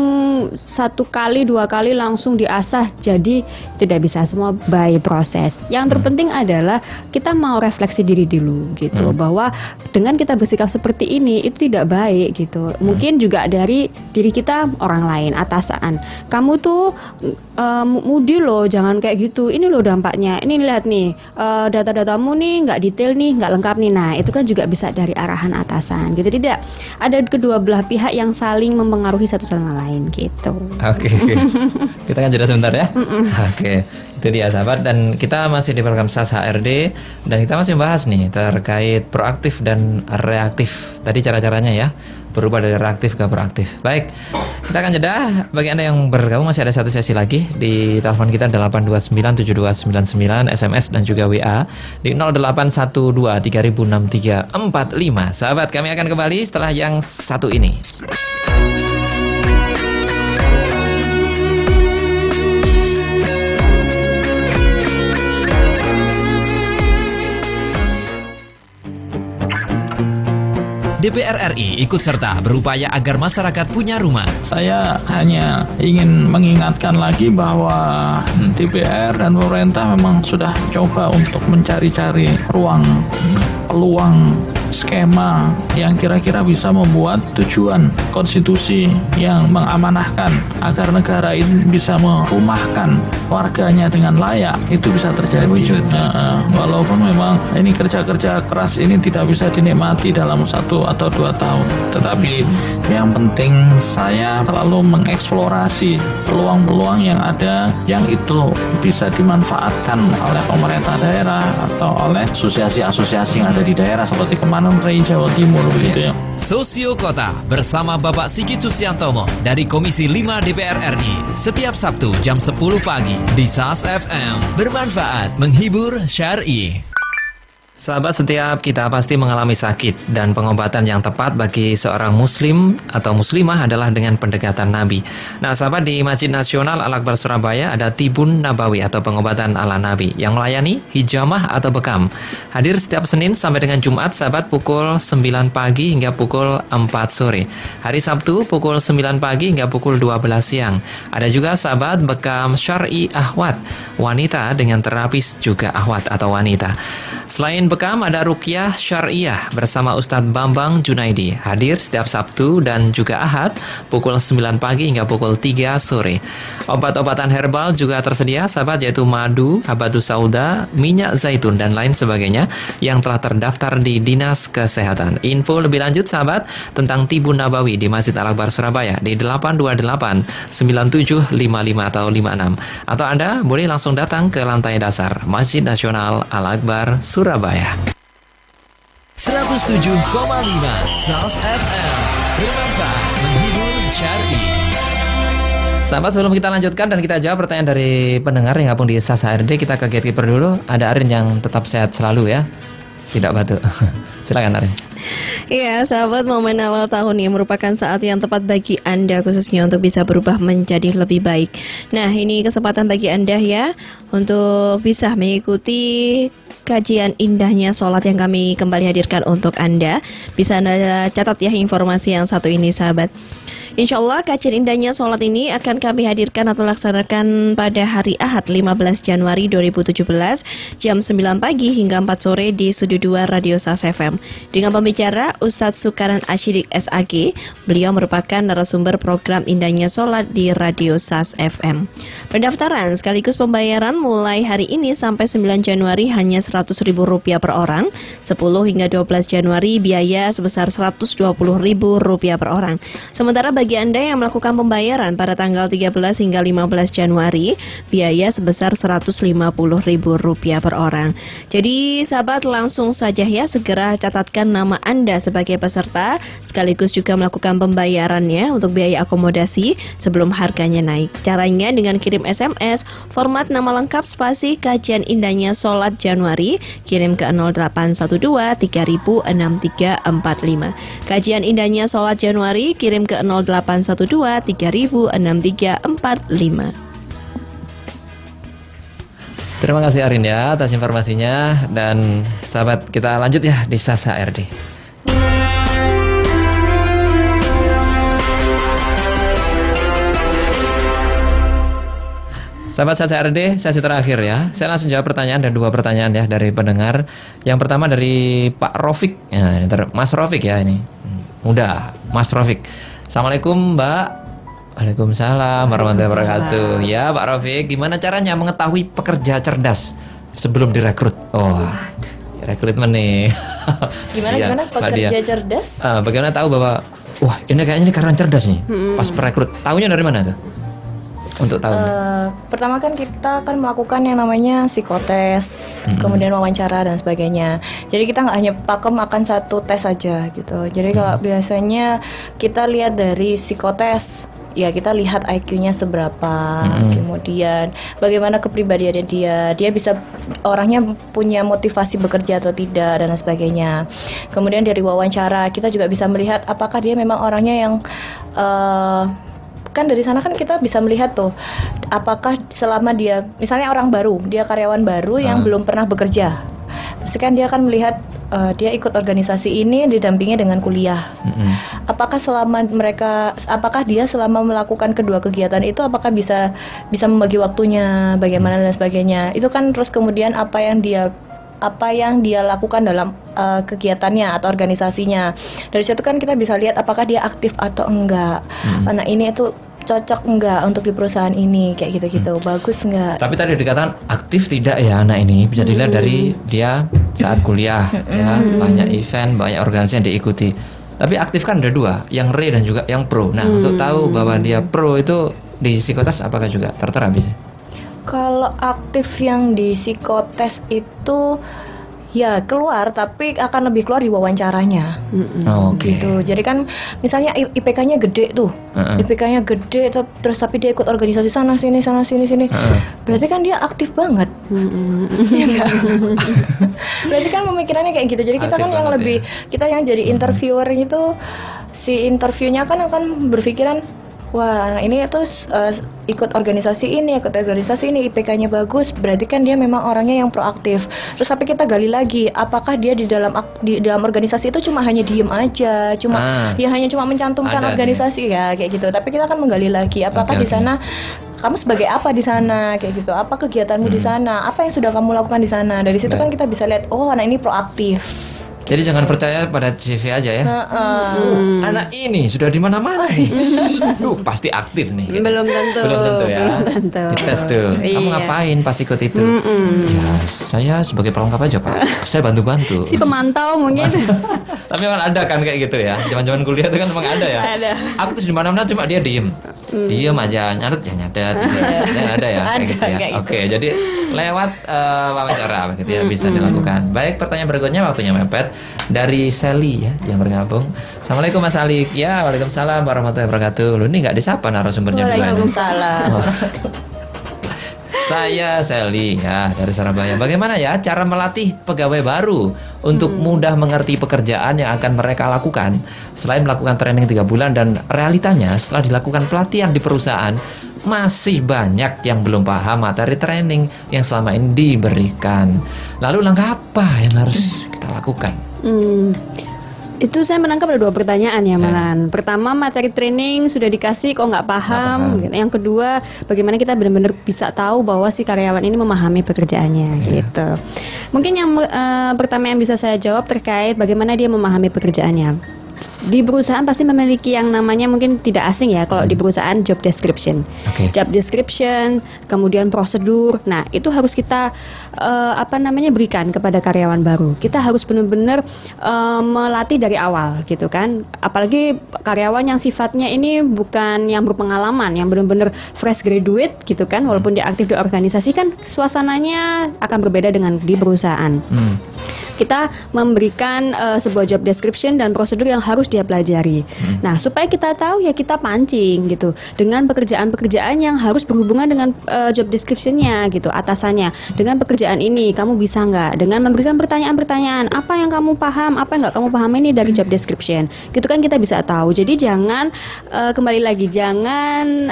1 kali 2 kali langsung diasah, jadi tidak bisa, semua by proses. Yang terpenting adalah kita mau refleksi diri dulu gitu, bahwa dengan kita bersikap seperti ini itu tidak baik gitu. Mungkin juga dari diri kita, orang lain, atasan. Kamu tuh mudi loh, jangan kayak gitu. Ini loh dampaknya. Ini lihat nih, data-datamu nih nggak detail nih, nggak lengkap nih. Nah itu kan juga bisa dari arahan atasan gitu. Tidak ada kedua belah pihak yang saling mempengaruhi satu sama lain gitu. Oke. Kita kan jeda sebentar ya. Oke. Itu dia sahabat, dan kita masih di program SAS HRD dan kita masih membahas nih terkait proaktif dan reaktif. Tadi cara-caranya ya, berubah dari reaktif ke proaktif. Baik, kita akan jeda. Bagi Anda yang bergabung masih ada 1 sesi lagi di telepon kita 8297299, SMS dan juga WA di 0812306345. Sahabat, kami akan kembali setelah yang satu ini. DPR RI ikut serta berupaya agar masyarakat punya rumah. Saya hanya ingin mengingatkan lagi bahwa DPR dan pemerintah memang sudah coba untuk mencari-cari peluang skema yang kira-kira bisa membuat tujuan konstitusi yang mengamanahkan agar negara ini bisa merumahkan warganya dengan layak, itu bisa terjadi. Walaupun memang ini kerja-kerja keras ini tidak bisa dinikmati dalam 1 atau 2 tahun, tetapi yang penting saya selalu mengeksplorasi peluang-peluang yang ada yang itu bisa dimanfaatkan oleh pemerintah daerah atau oleh asosiasi-asosiasi yang ada di daerah seperti kemarin Rei Jawa Timur begitu ya. Sosio Kota bersama Bapak Sigit Susiantomo dari Komisi 5 DPR RI setiap Sabtu jam 10 pagi di SAS FM. Bermanfaat, menghibur, syar'i. Sahabat, setiap kita pasti mengalami sakit dan pengobatan yang tepat bagi seorang muslim atau muslimah adalah dengan pendekatan Nabi. Nah, sahabat, di Masjid Nasional Al-Akbar Surabaya ada Tibun Nabawi atau pengobatan ala Nabi yang melayani hijamah atau bekam. Hadir setiap Senin sampai dengan Jumat, sahabat, pukul 9 pagi hingga pukul 4 sore. Hari Sabtu pukul 9 pagi hingga pukul 12 siang. Ada juga, sahabat, bekam syar'i ahwat, wanita dengan terapis juga ahwat atau wanita. Selain bekam, ada ruqyah syariah bersama Ustadz Bambang Junaidi. Hadir setiap Sabtu dan juga Ahad pukul 9 pagi hingga pukul 3 sore. Obat-obatan herbal juga tersedia, sahabat, yaitu madu, habatus sauda, minyak zaitun, dan lain sebagainya yang telah terdaftar di Dinas Kesehatan. Info lebih lanjut, sahabat, tentang Tibun Nabawi di Masjid Al-Akbar Surabaya di 828 9755 atau 56. Atau Anda boleh langsung datang ke lantai dasar Masjid Nasional Al-Akbar Surabaya. 107,5 SAS FM. Bermanfaat, menghibur, syar'i. Sahabat, sebelum kita lanjutkan dan kita jawab pertanyaan dari pendengar yang gabung di SAS HRD, kita ke gatekeeper dulu. Ada Arin yang tetap sehat selalu ya, tidak batuk. Silakan Arin. Iya, sahabat, momen awal tahun ini merupakan saat yang tepat bagi Anda khususnya untuk bisa berubah menjadi lebih baik. Nah, ini kesempatan bagi Anda ya untuk bisa mengikuti kajian indahnya sholat yang kami kembali hadirkan untuk Anda. Bisa Anda catat ya informasi yang satu ini, sahabat. Insya Allah kajian indahnya sholat ini akan kami hadirkan atau laksanakan pada hari Ahad 15 Januari 2017 jam 9 pagi hingga 4 sore di Studio 2 Radio SAS FM. Dengan pembicara Ustadz Sukaran Asyidik SAG. Beliau merupakan narasumber program indahnya sholat di Radio SAS FM. Pendaftaran sekaligus pembayaran mulai hari ini sampai 9 Januari hanya Rp100.000 per orang. 10 hingga 12 Januari biaya sebesar Rp120.000 per orang. Sementara bagi Anda yang melakukan pembayaran pada tanggal 13 hingga 15 Januari, biaya sebesar Rp150.000 per orang. Jadi sahabat, langsung saja ya segera catatkan nama Anda sebagai peserta, sekaligus juga melakukan pembayarannya untuk biaya akomodasi sebelum harganya naik. Caranya dengan kirim SMS, format nama lengkap spasi kajian indahnya sholat Januari, kirim ke 0812 3000 6345. Kajian indahnya sholat Januari, kirim ke 0812 3000 6345. Terima kasih Arin ya atas informasinya. Dan sahabat, kita lanjut ya di SAS HRD. Sahabat SAS HRD, sesi terakhir ya. Saya langsung jawab pertanyaan, dan 2 pertanyaan ya dari pendengar. Yang pertama dari Pak Rofik ya, Mas Rofik ya, ini mudah, Mas Rofik. Assalamualaikum Mbak. Waalaikumsalam warahmatullahi wabarakatuh. Ya Pak Rofik, gimana caranya mengetahui pekerja cerdas sebelum direkrut? Oh, rekrutmen nih. Gimana pekerja cerdas? Bagaimana tahu bahwa wah ini kayaknya karena cerdas nih pas perekrut? Tahunya dari mana tuh? Untuk tahu. Pertama kan kita akan melakukan yang namanya psikotes, kemudian wawancara dan sebagainya. Jadi kita nggak hanya pakem akan satu tes saja gitu. Jadi kalau biasanya kita lihat dari psikotes, ya kita lihat IQ-nya seberapa, kemudian bagaimana kepribadiannya dia bisa orangnya punya motivasi bekerja atau tidak dan sebagainya. Kemudian dari wawancara kita juga bisa melihat apakah dia memang orangnya yang kan dari sana kan kita bisa melihat tuh apakah selama dia misalnya orang baru, dia karyawan baru yang belum pernah bekerja, pasti kan dia akan melihat dia ikut organisasi ini didampingi dengan kuliah. Apakah dia selama melakukan kedua kegiatan itu apakah bisa membagi waktunya, bagaimana dan sebagainya. Itu kan terus kemudian apa yang dia lakukan dalam kegiatannya atau organisasinya. Dari situ kan kita bisa lihat apakah dia aktif atau enggak. Anak ini itu cocok enggak untuk di perusahaan ini, kayak gitu-gitu. Bagus enggak? Tapi tadi dikatakan aktif tidak ya anak ini, bisa dilihat dari dia saat kuliah ya, banyak event, banyak organisasi yang diikuti. Tapi aktif kan ada dua, yang re dan juga yang pro. Nah, untuk tahu bahwa dia pro itu di psikotes apakah juga tertera bisa? Kalau aktif yang di psikotes itu ya keluar, tapi akan lebih keluar di wawancaranya. Gitu. Jadi kan misalnya IPK-nya gede tuh, IPK-nya gede, terus tapi dia ikut organisasi sana sini. Berarti kan dia aktif banget. Iya nggak? Berarti kan pemikirannya kayak gitu. Jadi kita kan yang lebih, kita yang jadi interviewer itu, si interviewnya kan akan berpikiran, wah, anak ini terus ikut organisasi ini, IPK-nya bagus, berarti kan dia memang orangnya yang proaktif. Terus tapi kita gali lagi, apakah dia di dalam organisasi itu cuma hanya diem aja, hanya cuma mencantumkan organisasi ya kayak gitu. Tapi kita akan menggali lagi, apakah di sana kamu sebagai apa di sana kayak gitu, apa kegiatanmu di sana, apa yang sudah kamu lakukan di sana. Dari situ kan kita bisa lihat, oh anak ini proaktif. Jadi jangan percaya pada CV aja ya. Anak ini sudah di mana-mana nih. Pasti aktif nih. Gitu. Belum tentu ya. Belum tentu. Dites tuh. Kamu ngapain pas ikut itu? Ya, saya sebagai pelengkap aja Pak. Saya bantu-bantu. Si pemantau mungkin. Tapi memang ada kan kayak gitu ya. Zaman-zaman kuliah itu kan memang ada ya. Ada. Aktif di mana-mana cuma dia diem. Diem aja, nyadet ya nyadet. Ada ya kayak gitu ya. Oke, jadi lewat wawancara begitu ya bisa dilakukan. Baik, pertanyaan berikutnya waktunya mepet. Dari Sally ya yang bergabung. Assalamualaikum Mas Ali. Ya, waalaikumsalam warahmatullahi wabarakatuh. Lu ini nggak disapa narasumbernya duluan. Waalaikumsalam. Saya Sally ya dari Surabaya. Bagaimana ya cara melatih pegawai baru untuk mudah mengerti pekerjaan yang akan mereka lakukan selain melakukan training 3 bulan, dan realitanya setelah dilakukan pelatihan di perusahaan masih banyak yang belum paham materi training yang selama ini diberikan. Lalu langkah apa yang harus kita lakukan? Itu saya menangkap ada 2 pertanyaan ya malahan. Pertama, materi training sudah dikasih kok nggak paham. Yang kedua, bagaimana kita benar-benar bisa tahu bahwa si karyawan ini memahami pekerjaannya gitu. Mungkin yang pertama yang bisa saya jawab terkait bagaimana dia memahami pekerjaannya. Di perusahaan pasti memiliki yang namanya, mungkin tidak asing ya kalau di perusahaan, job description. Job description, kemudian prosedur. Nah, itu harus kita berikan kepada karyawan baru. Kita harus benar-benar melatih dari awal gitu kan. Apalagi karyawan yang sifatnya ini bukan yang berpengalaman, yang benar-benar fresh graduate gitu kan. Walaupun dia aktif di organisasi kan suasananya akan berbeda dengan di perusahaan. Kita memberikan sebuah job description dan prosedur yang harus dia pelajari. Nah, supaya kita tahu ya kita pancing gitu dengan pekerjaan-pekerjaan yang harus berhubungan dengan job description-nya gitu, atasannya. Dengan pekerjaan ini kamu bisa nggak? Dengan memberikan pertanyaan-pertanyaan, apa yang kamu paham, apa yang nggak kamu paham ini dari job description. Gitu kan kita bisa tahu. Jadi jangan kembali lagi jangan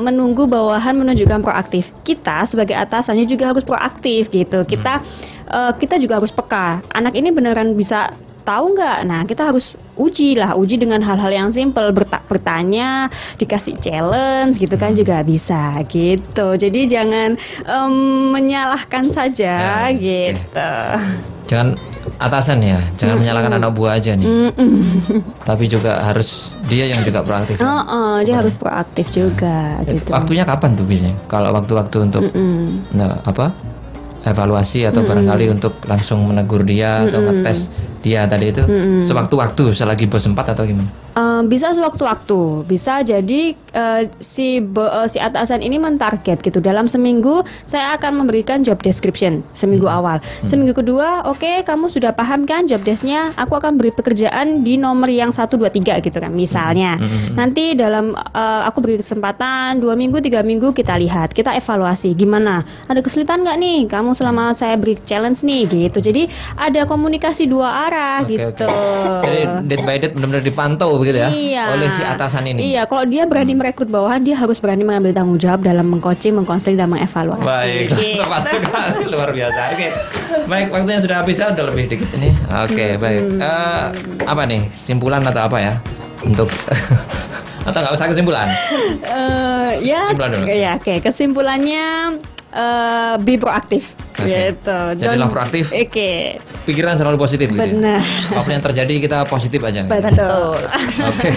menunggu bawahan menunjukkan proaktif. Kita sebagai atasannya juga harus proaktif gitu. Kita juga harus peka. Anak ini beneran bisa tahu nggak? Nah, kita harus uji dengan hal-hal yang simpel, bertanya, dikasih challenge gitu kan juga bisa gitu. Jadi jangan menyalahkan saja gitu. Jangan atasan ya, jangan menyalahkan anak buah aja nih. Tapi juga harus dia yang juga proaktif. Dia harus proaktif juga gitu. Waktunya kapan tuh biasanya? Kalau waktu-waktu untuk evaluasi atau barangkali untuk langsung menegur dia atau ngetes dia tadi itu sewaktu-waktu selagi bos sempat atau gimana? Bisa sewaktu-waktu, bisa jadi si atasan ini mentarget gitu. Dalam seminggu saya akan memberikan job description seminggu awal. Seminggu kedua, oke, kamu sudah paham kan job desk-nya? Aku akan beri pekerjaan di nomor yang 1, 2, 3 gitu kan misalnya. Nanti dalam aku beri kesempatan 2 minggu, 3 minggu kita lihat, kita evaluasi gimana. Ada kesulitan nggak nih kamu selama saya beri challenge nih gitu. Jadi ada komunikasi 2 arah gitu. Jadi date by date benar-benar dipantau begitu ya? Iya. Oleh si atasan ini. Iya, kalau dia berani merekrut bawahan, dia harus berani mengambil tanggung jawab dalam mengcoaching, mengkonseling dan mengevaluasi. Baik, tepat sekali, luar biasa. Oke, baik, waktunya sudah habis ya, udah lebih dikit ini. Oke, baik. Apa nih simpulan atau apa ya untuk atau nggak usah kesimpulan? Ya, Kesimpulan dulu. ya, oke. Kesimpulannya be proaktif. Gitu. Jadilah proaktif. Oke. Pikiran selalu positif gitu. Benar. Apapun yang terjadi kita positif aja. Betul. Oke.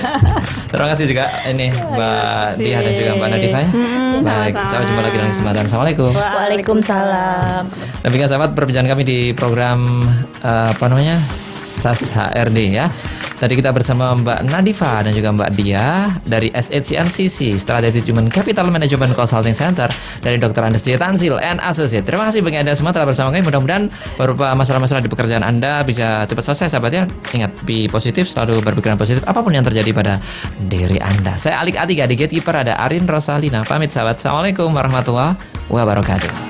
Terima kasih juga ini Mbak Dia dan juga Mbak Nadifah. Baik, sampai jumpa lagi dalam kesempatan. Assalamualaikum. Waalaikumsalam. Demikian sahabat perbincangan kami di program SAS HRD ya. Tadi kita bersama Mbak Nadifah dan juga Mbak Dia dari SHCNCC Strategic Human Capital Management Consulting Center dari Dr. Andes J. Tansil and Associate. Terima kasih bagi Anda semua telah bersama kami. Mudah-mudahan beberapa masalah-masalah di pekerjaan Anda bisa cepat selesai sahabatnya. Ingat, be positif, selalu berpikiran positif apapun yang terjadi pada diri Anda. Saya Alik Atiga, di Gatekeeper ada Arin Rosalina. Pamit sahabat. Assalamualaikum warahmatullahi wabarakatuh.